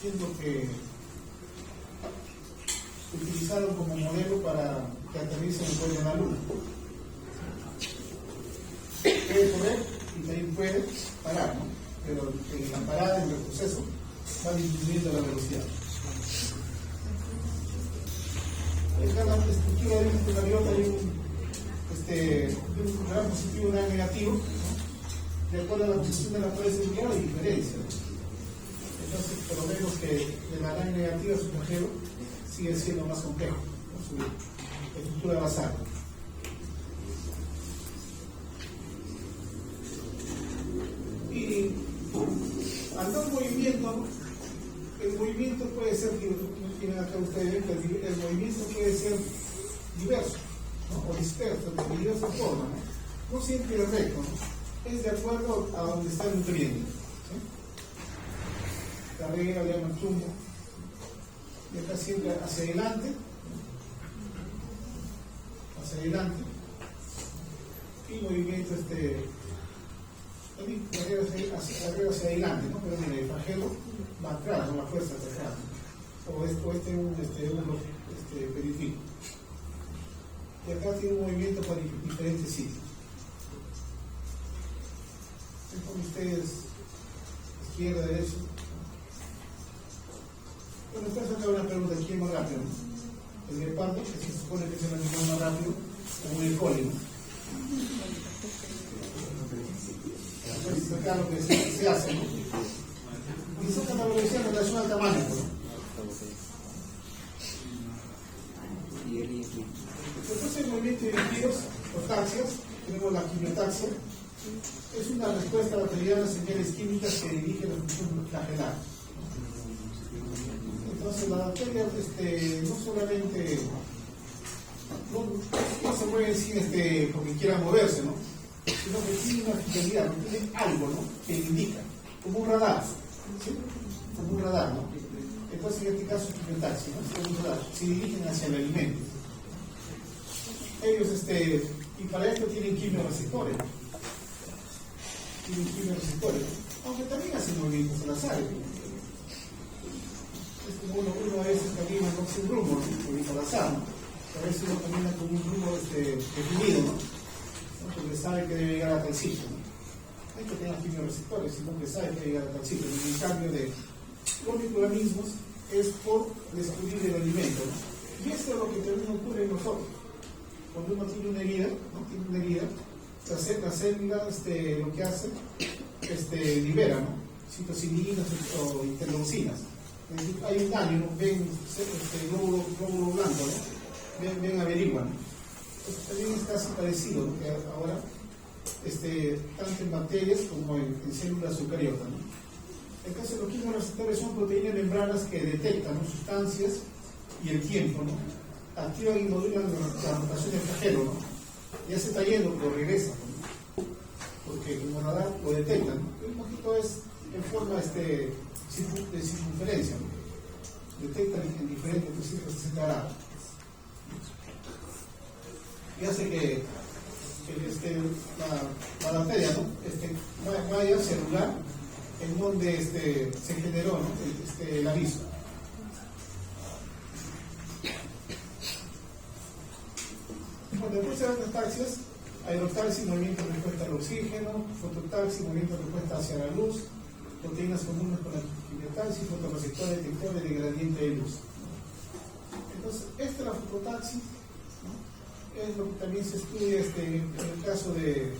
Siendo que utilizaron como modelo para que aterrice en el cuello de la luna. Puede correr y también puede parar, ¿no? Pero en la parada, en el proceso, va disminuyendo la velocidad. En cada estructura de un eucariota hay un gran positivo y un gran negativo, ¿no? De acuerdo a la posición de la pared celular hay diferencia, ¿no? Entonces, por lo menos que de la gran negativa su flagelo sigue siendo más complejo, ¿no? Su estructura basal. Y al dar movimiento, ¿no? El movimiento puede ser, tienen acá ustedes, el movimiento puede ser diverso, ¿no? O disperso, de diversas formas, ¿no? No siempre es recto, ¿no? Es de acuerdo a donde está nutriendo, ¿sí? Carrera, le llaman chumbo, y acá siempre hacia adelante, y movimiento también carrera hacia adelante, ¿no? Pero mira, el flagelo va atrás, con la fuerza hacia atrás, ¿no? O un periférico. Y acá tiene un movimiento para diferentes sitios. Con ustedes, izquierda, derecha. Bueno, después acá una pregunta: ¿quién es más rápido? El guepardo, que se supone que es el animal más rápido, o el coli, ¿no? Entonces acá lo que se hace, ¿no? Y saca la velocidad en relación al tamaño, ¿no? Después hay movimientos dirigidos o taxias. Tenemos la quimiotaxia. Es una respuesta bacteriana a señales químicas que dirige la función flagelar. Entonces la bacteria no solamente no se mueve sin porque quiera moverse, ¿no? Sino que tiene una finalidad, ¿no? Tiene algo, ¿no? Que indica, como un radar, ¿sí? Como un radar, ¿no? Entonces en este caso es quimiotaxia, ¿no? Como un radar, se dirigen hacia el alimento. Ellos, y para esto tienen quimioreceptores. Aunque también hacen movimientos al azar. Es como uno a veces camina con un rumbo, ¿no? Movimiento al azar, ¿no? A veces uno camina con un rumbo definido, ¿no? Porque sabe que debe llegar a tal sitio, ¿no? No hay que tener quimioreceptores, sino que sabe que debe llegar a tal sitio. En el cambio de los microorganismos es por descubrir el alimento, ¿no? Y esto es lo que también ocurre en nosotros. Cuando uno tiene una herida, ¿no? Tiene una herida, la célula lo que hace, libera, ¿no? Citocininas o interleucinas. Es decir, hay un daño, ¿no? Ven glóbulo blanco, ¿no? Ven averiguan, ¿no? Entonces, también es casi parecido, ¿no? Que ahora, tanto en bacterias como en células eucariotas, ¿no? Entonces, los quimioreceptores son proteínas membranas que detectan, ¿no? Sustancias y el tiempo, ¿no? Activan y modulan la rotación del flagelo, ¿no? Ya se está yendo, pero regresa, ¿no? Porque como radar lo detectan, ¿no? Un poquito es en forma de circunferencia, ¿no? Detectan en diferentes 360 grados. Y hace que la bacteria, ¿no? vaya hacia el lugar en donde se generó, ¿no? El aviso. Bueno, después de las taxias, aerotaxis, movimiento de respuesta al oxígeno, fototaxis, movimiento de respuesta hacia la luz, proteínas comunes con la quimiotaxis, fotorreceptor detector de gradiente de luz. Entonces, esta es la fototaxis, ¿no? Es lo que también se estudia en el caso de.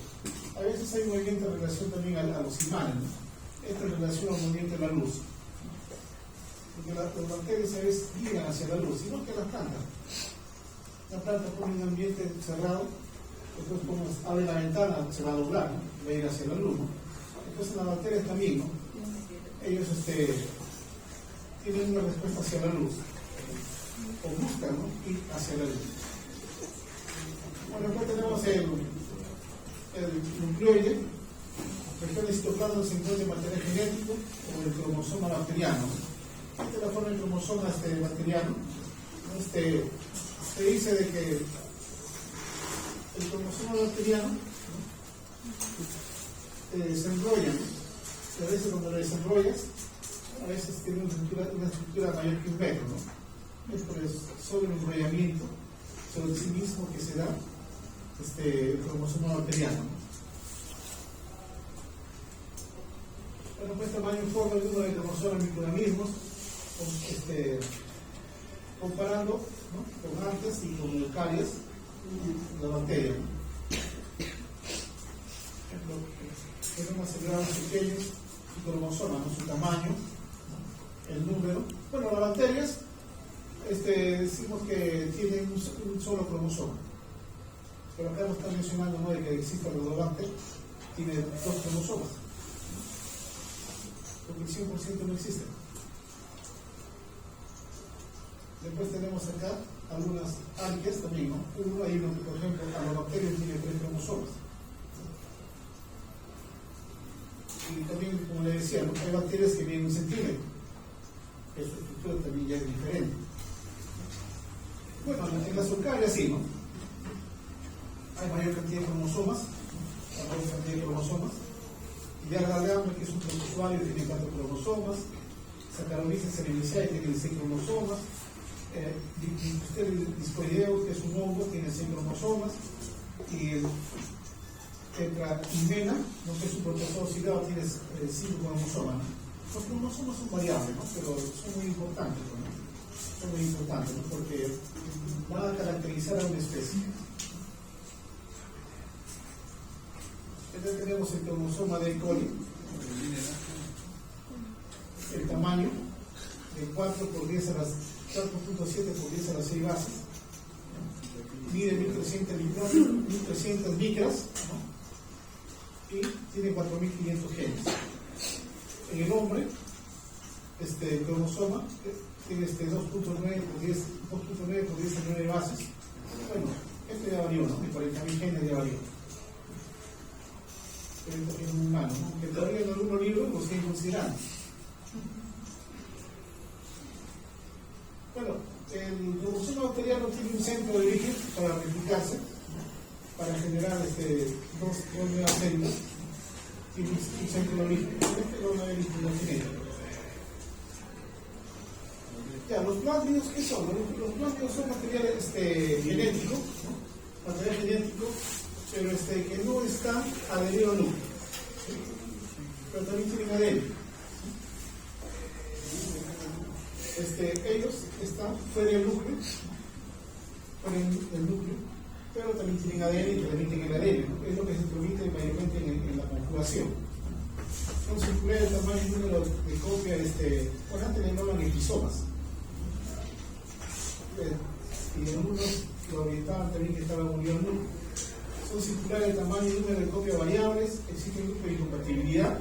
A veces hay movimiento en relación también a los imanes, ¿no? Esta en relación al movimiento de la luz. Porque las bacterias a veces giran hacia la luz, igual que las plantas. La planta pone un ambiente cerrado, después como abre la ventana, se va a doblar, ¿no? Va a ir hacia la luz, ¿no? Entonces las bacterias también, ¿no? Ellos tienen una respuesta hacia la luz, o buscan, ¿no? Ir hacia la luz. Bueno, después tenemos el nucleoide, regiones citoplasma se encuentra el material genético o el cromosoma bacteriano. Esta es la forma del cromosoma bacteriano. Se dice de que el cromosoma bacteriano, ¿no? Se enrolla, ¿no? Y a veces cuando lo desenrollas, a veces tiene una estructura mayor que un metro, ¿no? Es por el solo enrollamiento sobre sí mismo que se da el cromosoma bacteriano, ¿no? Bueno, pues tamaño y forma y número de cromosomas en microorganismos, comparando, ¿no? Con artes y con eucarias, la bacteria, ¿no? Tenemos celular más pequeños, su cromosoma, ¿no? Su tamaño, ¿no? El número. Bueno, las bacterias decimos que tienen un solo cromosoma, pero acá no está mencionando, ¿no? De que existe el rodobacter, tiene dos cromosomas, porque el 100% no existe. Después tenemos acá algunas arqueas también, ¿no? Hay uno que, por ejemplo, a los bacterias tiene 3 cromosomas. Y también, como le decía, ¿no? Hay bacterias que miden 1 centímetro. Esta estructura también ya es diferente. Bueno, en las eucarias sí, ¿no? Hay mayor cantidad de cromosomas, ¿no? Mayor cantidad de cromosomas. Y ya la gama, que es un protozoario, tiene 4 cromosomas. Saccharomyces cerevisiae tiene 6 cromosomas. Discoideo, que es un hongo, tiene 6 cromosomas. Y el tetraimena, ¿no? Que es un protozoo ciliado, tiene 5 cromosomas, ¿no? Los cromosomas son variables, ¿no? Pero son muy importantes, ¿no? Son muy importantes, ¿no? Porque van a caracterizar a una especie. Entonces tenemos el cromosoma de E. coli, el tamaño de 4 por 10 a las 4.7 por 10 a las 6 bases, mide 1300 micras, ¿no? Y tiene 4500 genes. En el hombre, el cromosoma tiene 2.9 por 10 a 9 bases. Bueno, ya varió, ¿no? De 40.000 genes ya varió. En un humano, ¿no? Que todavía en algunos libros lo siguen considerando. Bueno, el cromosoma bacteriano tiene un centro de origen para replicarse, ¿no? Para generar dos nuevas células. Tiene un centro de origen. No hay genética. Ya, los plásmidos, ¿qué son? Los plásmidos son material genético, ¿no? Material genético, pero que no están adheridos al núcleo, ¿sí? Pero también tienen ADN. Ellos están fuera del núcleo, pero también tienen ADN y transmiten el ADN, ¿no? Es lo que se permite mayormente en la conjugación. Son circulares de tamaño y número de copia, bueno, antes le llamaban episomas. Y algunos lo orientaban también que estaban unidos al núcleo. Son circulares de tamaño y número de copia variables, existen grupos de incompatibilidad,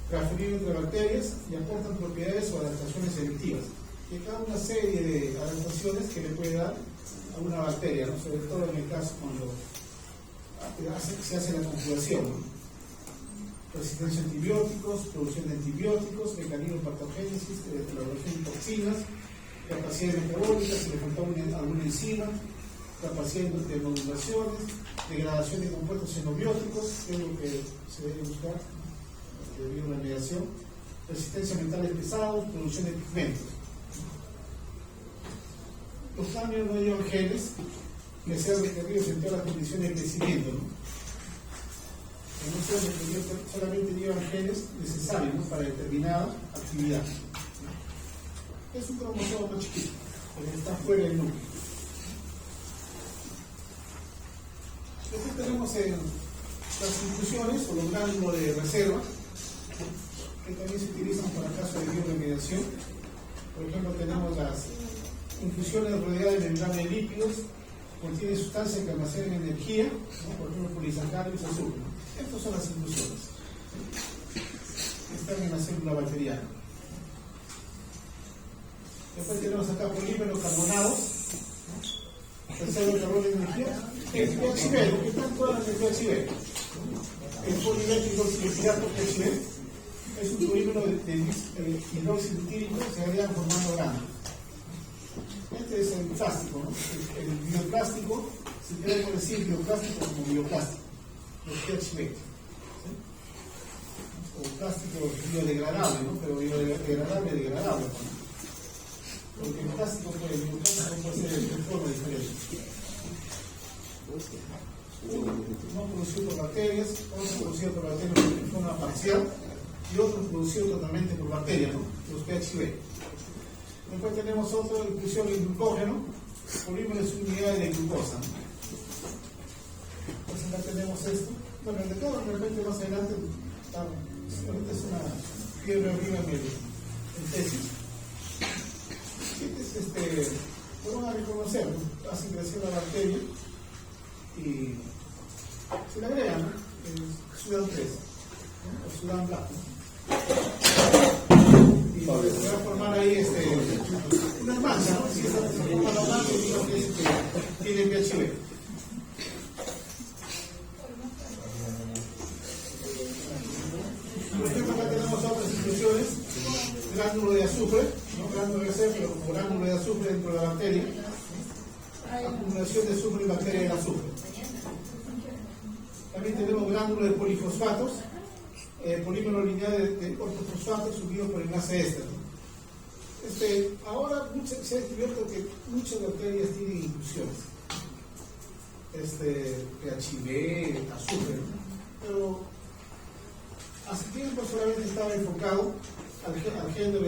transferidos entre bacterias y aportan propiedades o adaptaciones selectivas. Que cada una serie de adaptaciones que le puede dar a una bacteria, ¿no? Sobre todo en el caso cuando se hace la conjugación, ¿no? Resistencia a antibióticos, producción de antibióticos, mecanismo de patogénesis, elaboración de toxinas, capacidades metabólicas, si le falta alguna enzima, capacidad de modulaciones, degradación de compuestos xenobióticos, que es lo que se debe buscar, debido a la mediación, resistencia a metales pesados, producción de pigmentos. Los cambios no llevan genes que sean requeridos en todas las condiciones de crecimiento, ¿no? No sean requeridos, solamente llevan genes necesarios, ¿no? Para determinada actividad. Es un cromosoma más chiquito, que está fuera del núcleo. Después tenemos las inclusiones o los gránulos de reserva, que también se utilizan para casos de bioremediación. Por ejemplo, tenemos las infusiones rodeadas de membrana de lípidos, contienen sustancias que almacenan energía, ¿no? Por ejemplo, polisacáridos y azúcar. Estas son las inclusiones que están en la célula bacteriana. Después tenemos acá polímeros carbonados, reserva de carbono de energía, el PHB, que están todas las del PHB. El poliléctrico hidroxilato PHB es un polímero de hidróxido etílico que se agregan formando gránulos. Este es el plástico, ¿no? El bioplástico, si queremos decir bioplástico como bioplástico, los PHB, ¿sí? O plástico biodegradable, ¿no? Pero biodegradable, degradable, ¿no? Porque el plástico puede ser de forma diferente. Uno producido por bacterias, otro producido por bacterias en forma parcial y otro producido totalmente por bacterias, ¿no? Los PHB. Después tenemos otra inclusión en glucógeno, polímeros y unidades de glucosa, ¿no? Entonces acá tenemos esto. Bueno, el de todo realmente más adelante, ahorita es una fiebre arriba en tesis. Lo van a reconocer, ¿no? Hacen crecer la bacteria y se le agregan, ¿no? El Sudan 3, ¿no? El Sudan Black, ¿no? Y se va a formar ahí una mancha, ¿no? Si se forma la mancha, digamos que tiene PHB. Por ejemplo, acá tenemos otras inclusiones, gránulo de azufre, ¿no? Gránulo de reserva, pero como gránulo de azufre dentro de la bacteria, acumulación de azufre y bacteria del azufre. También tenemos gránulos de polifosfatos, polímero lineal de ortofosfatos subido por enlace éster. Ahora se ha descubierto que muchas bacterias tienen inclusiones, PHB, azufre, ¿no? Pero hace tiempo solamente estaba enfocado al género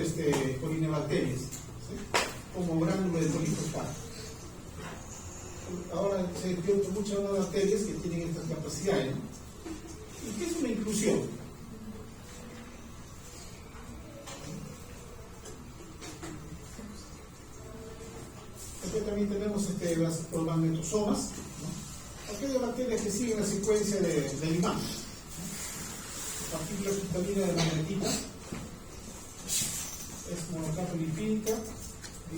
Corinebacterias, ¿sí? Como gránulo de polifosfato. Ahora se han descubierto muchas más bacterias que tienen estas capacidades, ¿no? ¿Y qué es una inclusión? Aquí también tenemos los magnetosomas, ¿no? Aquellas bacterias que siguen la secuencia del imán, ¿no? Partículas cristalinas de magnetita, es monocapa lipídica, y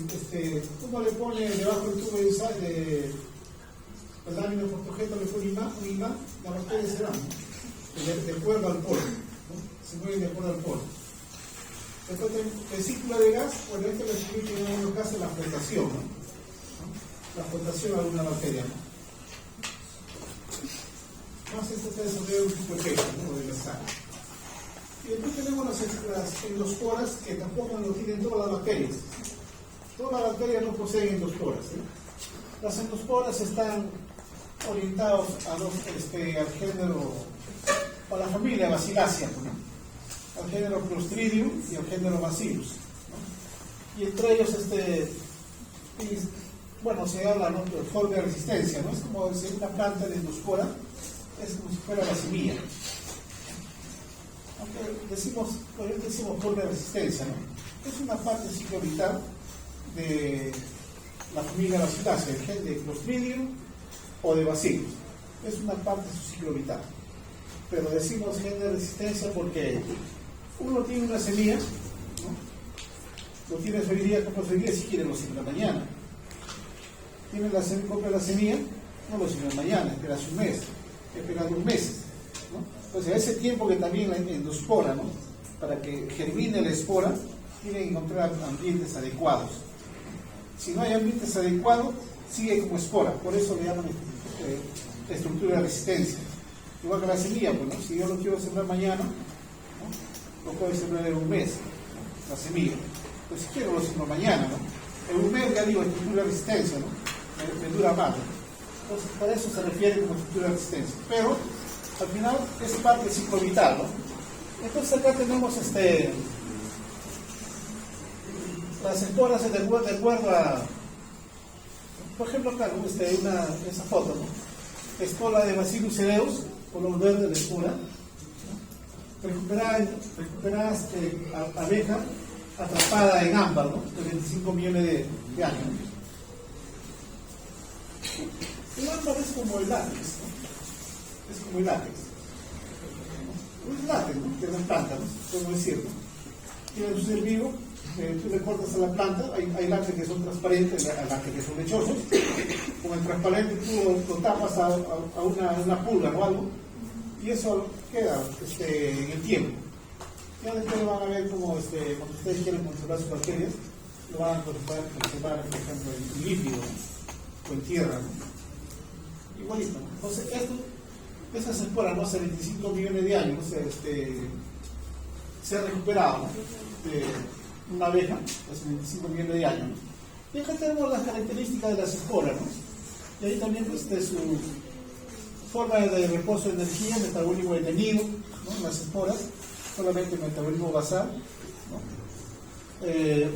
uno le pone debajo del tubo de la lámina de portojeta, le pone un imán, la bacteria se da, ¿no? De acuerdo al polo, ¿no? Se mueven de acuerdo al polo. Después vesícula de gas, bueno, esto le explica en algunos casos la flotación, ¿no? La flotación de alguna bacteria, ¿no? Más esto se desarrolla un tipo de peso, ¿no? De la sangre. Y después tenemos las endosporas, que tampoco lo tienen todas las bacterias. Todas las bacterias no poseen endosporas, ¿sí? Las endosporas están orientados al género, a la familia Bacillacea, ¿no? Al género Clostridium y al género Bacillus, ¿no? Y entre ellos bueno, se habla, ¿no?, de forma de resistencia, ¿no? Es como si una planta de endospora, es como si fuera la semilla. Aunque decimos forma de resistencia, ¿no? Es una parte ciclovital de la familia Bacillacea, de Clostridium o de Bacillus. Es una parte de su ciclo vital. Pero decimos gen de resistencia porque uno tiene una semilla, ¿no? Lo tienes hoy día, como hoy día, si quiere lo siembra mañana. Tienes la semilla, compra la semilla, no lo siembra mañana, esperas un mes, esperas 2 meses, ¿no? Entonces, a ese tiempo que también la endospora, ¿no?, para que germine la espora, tiene que encontrar ambientes adecuados. Si no hay ambientes adecuados, sigue como espora, por eso le llaman estructura de resistencia. Igual que la semilla, pues, ¿no? Si yo lo quiero sembrar mañana, ¿no?, lo puedo sembrar en un mes, ¿no?, la semilla. Pues si quiero lo siembro mañana, ¿no? En un mes ya digo estructura de resistencia, ¿no? Me dura más, ¿no? Entonces, para eso se refiere como estructura de resistencia. Pero, al final, es parte ciclovital, ¿no? Entonces, acá tenemos las esporas de acuerdo a, por ejemplo, acá, ¿no?, esa foto, ¿no? Espora de Bacillus cereus, color verde de espora, ¿no? Recuperada abeja atrapada en ámbar, ¿no?, de 25 millones de años. El ámbar es como el látex, ¿no? Es como el látex. Es látex, ¿no?, de la planta, ¿no?, podemos decirlo. Tiene un ser vivo, tú le cortas a la planta, hay látex que son transparentes, hay látex que son lechosos. Con el transparente tú lo tapas a una pulga o algo, y eso queda en el tiempo. Ya después lo van a ver como cuando ustedes quieren conservar sus bacterias, lo van a conservar, por ejemplo, en líquido, ¿no?, o en tierra, ¿no? Igualito, ¿no? Entonces, esas esporas, ¿no?, hace 25 millones de años, se ha recuperado, ¿no?, de una abeja, hace 25 millones de años, ¿no? Y acá tenemos las características de las esporas, ¿no? Y ahí también su forma de reposo de energía, metabolismo detenido, ¿no?, las esporas, solamente metabolismo basal, ¿no?,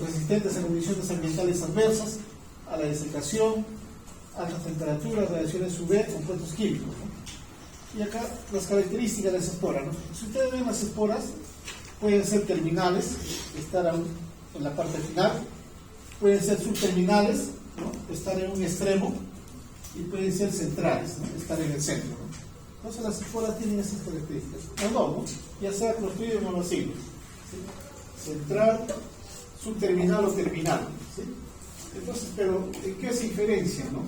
resistentes a condiciones ambientales adversas, a la desecación, altas temperaturas, radiaciones UV, compuestos químicos, ¿no? Y acá las características de las esporas, ¿no? Si ustedes ven las esporas, pueden ser terminales, estar en la parte final, pueden ser subterminales, ¿no?, estar en un extremo, y pueden ser centrales, ¿no?, estar en el centro, ¿no? Entonces las esporas tienen esas características, ¿no? Ya sea Clostridium o Bacillus, ¿sí?, central, subterminal o terminal, ¿sí? Entonces, pero ¿en qué se diferencia, no?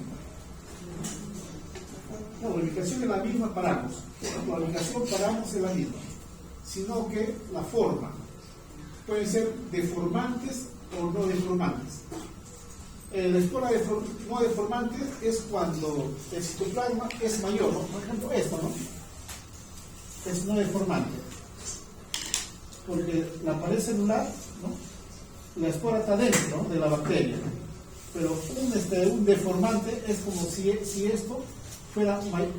No, la ubicación es la misma para ambos, la ubicación para ambos es la misma, sino que la forma pueden ser deformantes o no deformantes. La espora no deformante es cuando el citoplasma es mayor, ¿no? Por ejemplo, esto, ¿no?, es no deformante, porque la pared celular, ¿no?, la espora está dentro, ¿no?, de la bacteria, ¿no? Pero un deformante es como si esto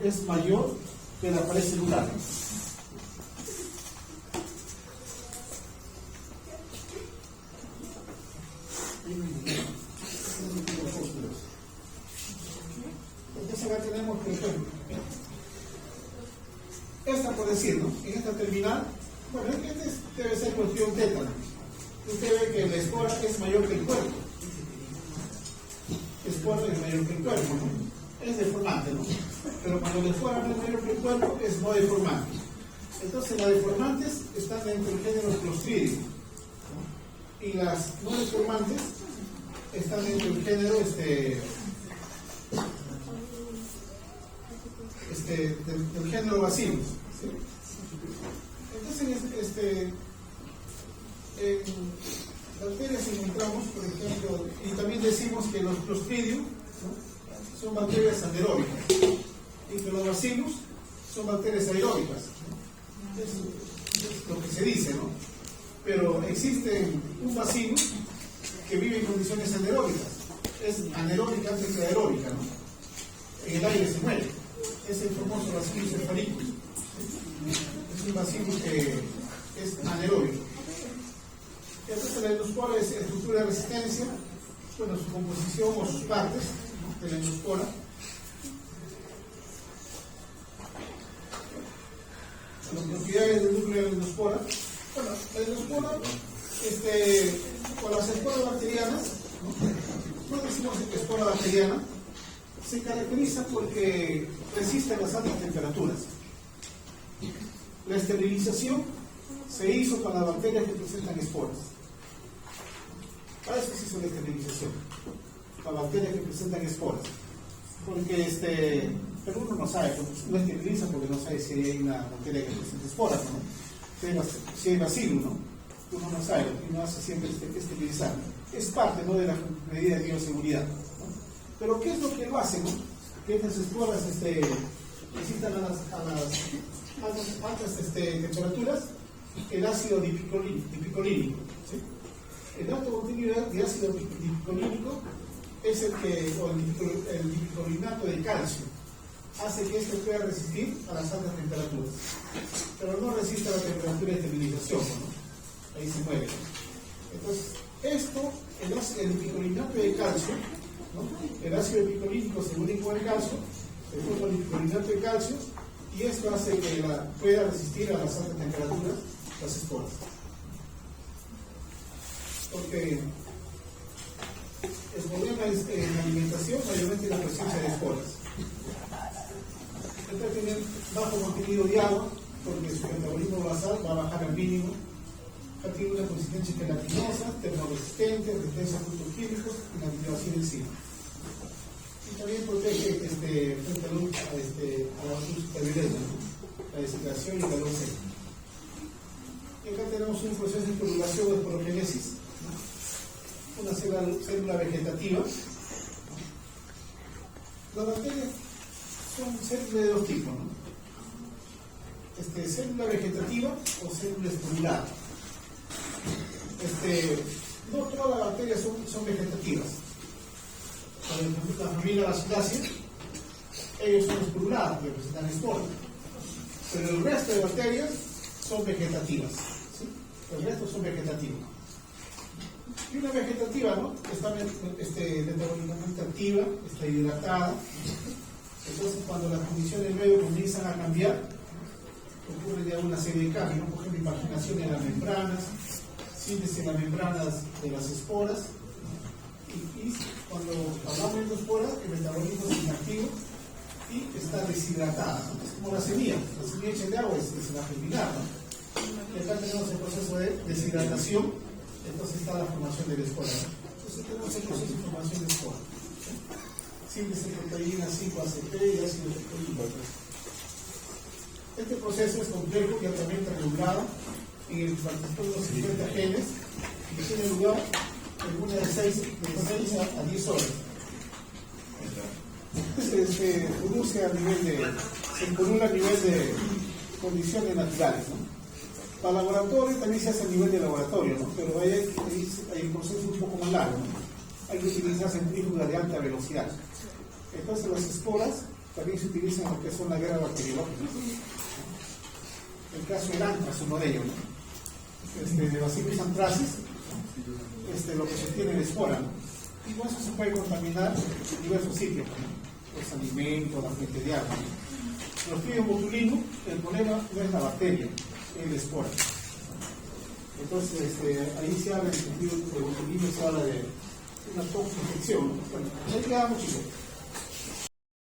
es mayor que la pared celular, ¿no? Entonces acá tenemos, por ejemplo, esta, por decir, ¿no?, en esta terminal, bueno, debe ser cuestión teta, ¿no? Usted ve que la espora es mayor que el cuerpo. Espora es mayor que el cuerpo, ¿no? Es deformante, ¿no? Pero cuando la espora no es mayor que el cuerpo, es no deformante. Entonces, las deformantes están dentro del género Clostridium, ¿no?, y las no deformantes están dentro del género del género Bacillus, ¿sí? Entonces, en bacterias encontramos, por ejemplo, y también decimos que los Clostridium, ¿no?, son bacterias anaeróbicas, y que los Bacillus son bacterias aeróbicas, ¿no? Es lo que se dice, ¿no? Pero existe un Bacillus que vive en condiciones anaeróbicas, es anaeróbica antes que aeróbica, ¿no? En el aire se muere, es el famoso Bacillus cephalicis, ¿sí? Es un Bacillus que es anaeróbico. Entonces la endospora es estructura de resistencia, bueno, su composición o sus partes, ¿no?, de la endospora. Las propiedades del núcleo de la endospora. Bueno, la endospora, con las esporas bacterianas, ¿no? No decimos espora bacteriana, se caracteriza porque resiste a las altas temperaturas. La esterilización se hizo con las bacterias que presentan esporas. Para eso se hizo la esterilización, para bacterias que presentan esporas. Porque pero uno no sabe, no esteriliza porque no sabe si hay una bacteria que presenta esporas, ¿no? Si hay bacilo, ¿no? Uno no sabe, uno hace siempre esterilizar. Es parte, ¿no?, de la medida de bioseguridad, ¿no? Pero ¿qué es lo que lo hace, no? Que estas esporas necesitan a las altas temperaturas el ácido dipicolínico, ¿sí? El alto contenido de ácido dipicolínico es el dipicolinato de calcio, hace que este pueda resistir a las altas temperaturas, pero no resiste a la temperatura de esterilización, ¿no? Ahí se muere. Entonces, el dipicolinato de calcio, ¿no?, el ácido dipicolínico se une con el calcio, se forma el dipicolinato de calcio, y esto hace que pueda resistir a las altas temperaturas las esporas. Porque el problema es en la alimentación, mayormente la presencia de esporas. Esta tiene bajo contenido de agua, porque su metabolismo basal va a bajar al mínimo. Tiene una consistencia gelatinosa, termoresistente, resistencia a frutos químicos y la activación enzima. Y también protege frente a la luz ultravioleta, la deshidratación y el calor seco. Y acá tenemos un proceso de correlación de esporogénesis, una célula vegetativa. Las bacterias son células de dos tipos, ¿no? Célula vegetativa o célula esporulada. No todas las bacterias son vegetativas. Por ejemplo, la familia Bacillácea, ellos son esporuladas, que presentan esporas. Pero el resto de bacterias son vegetativas, ¿sí? El resto son vegetativas. Y una vegetativa, ¿no?, está metabólicamente activa, está hidratada. Entonces, cuando las condiciones del medio comienzan a cambiar, ocurre ya una serie de cambios, ¿no? Por ejemplo, impaginación en las membranas, síntesis en las membranas de las esporas. Y cuando hablamos de endospora, el metabolismo es inactivo y está deshidratada, ¿no? Es como la semilla hecha de agua se va a germinar, ¿no? Y acá tenemos el proceso de deshidratación, entonces está la formación de la espora, ¿no? Entonces tenemos el proceso de formación de espora, ¿sí? Síntesis de proteína 5-ACP y ácido dipicolínico. Este proceso es complejo y altamente regulado en el que participan unos 50 genes y tiene lugar en una de 6 a 10 horas. Se produce se incorpora a nivel de condiciones naturales, ¿no? Para laboratorio también se hace a nivel de laboratorio, ¿no? Pero hay un proceso un poco más largo, ¿no? Hay que utilizar centrífugas de alta velocidad. Entonces las esporas también se utilizan en lo que son la guerra bacteriológica. El caso del anthrax, uno de ellos, ¿no? De Bacillus anthracis, lo que se tiene de espora, ¿no? Y con eso se puede contaminar diversos sitios, ¿no? Los alimentos, la fuente de agua, ¿no? Clostridium botulinum, el problema no es la bacteria, es la espora. Entonces, ahí se habla en el Clostridium botulinum, se habla de una toxinfección, ¿no? Bueno, ahí quedamos, chicos.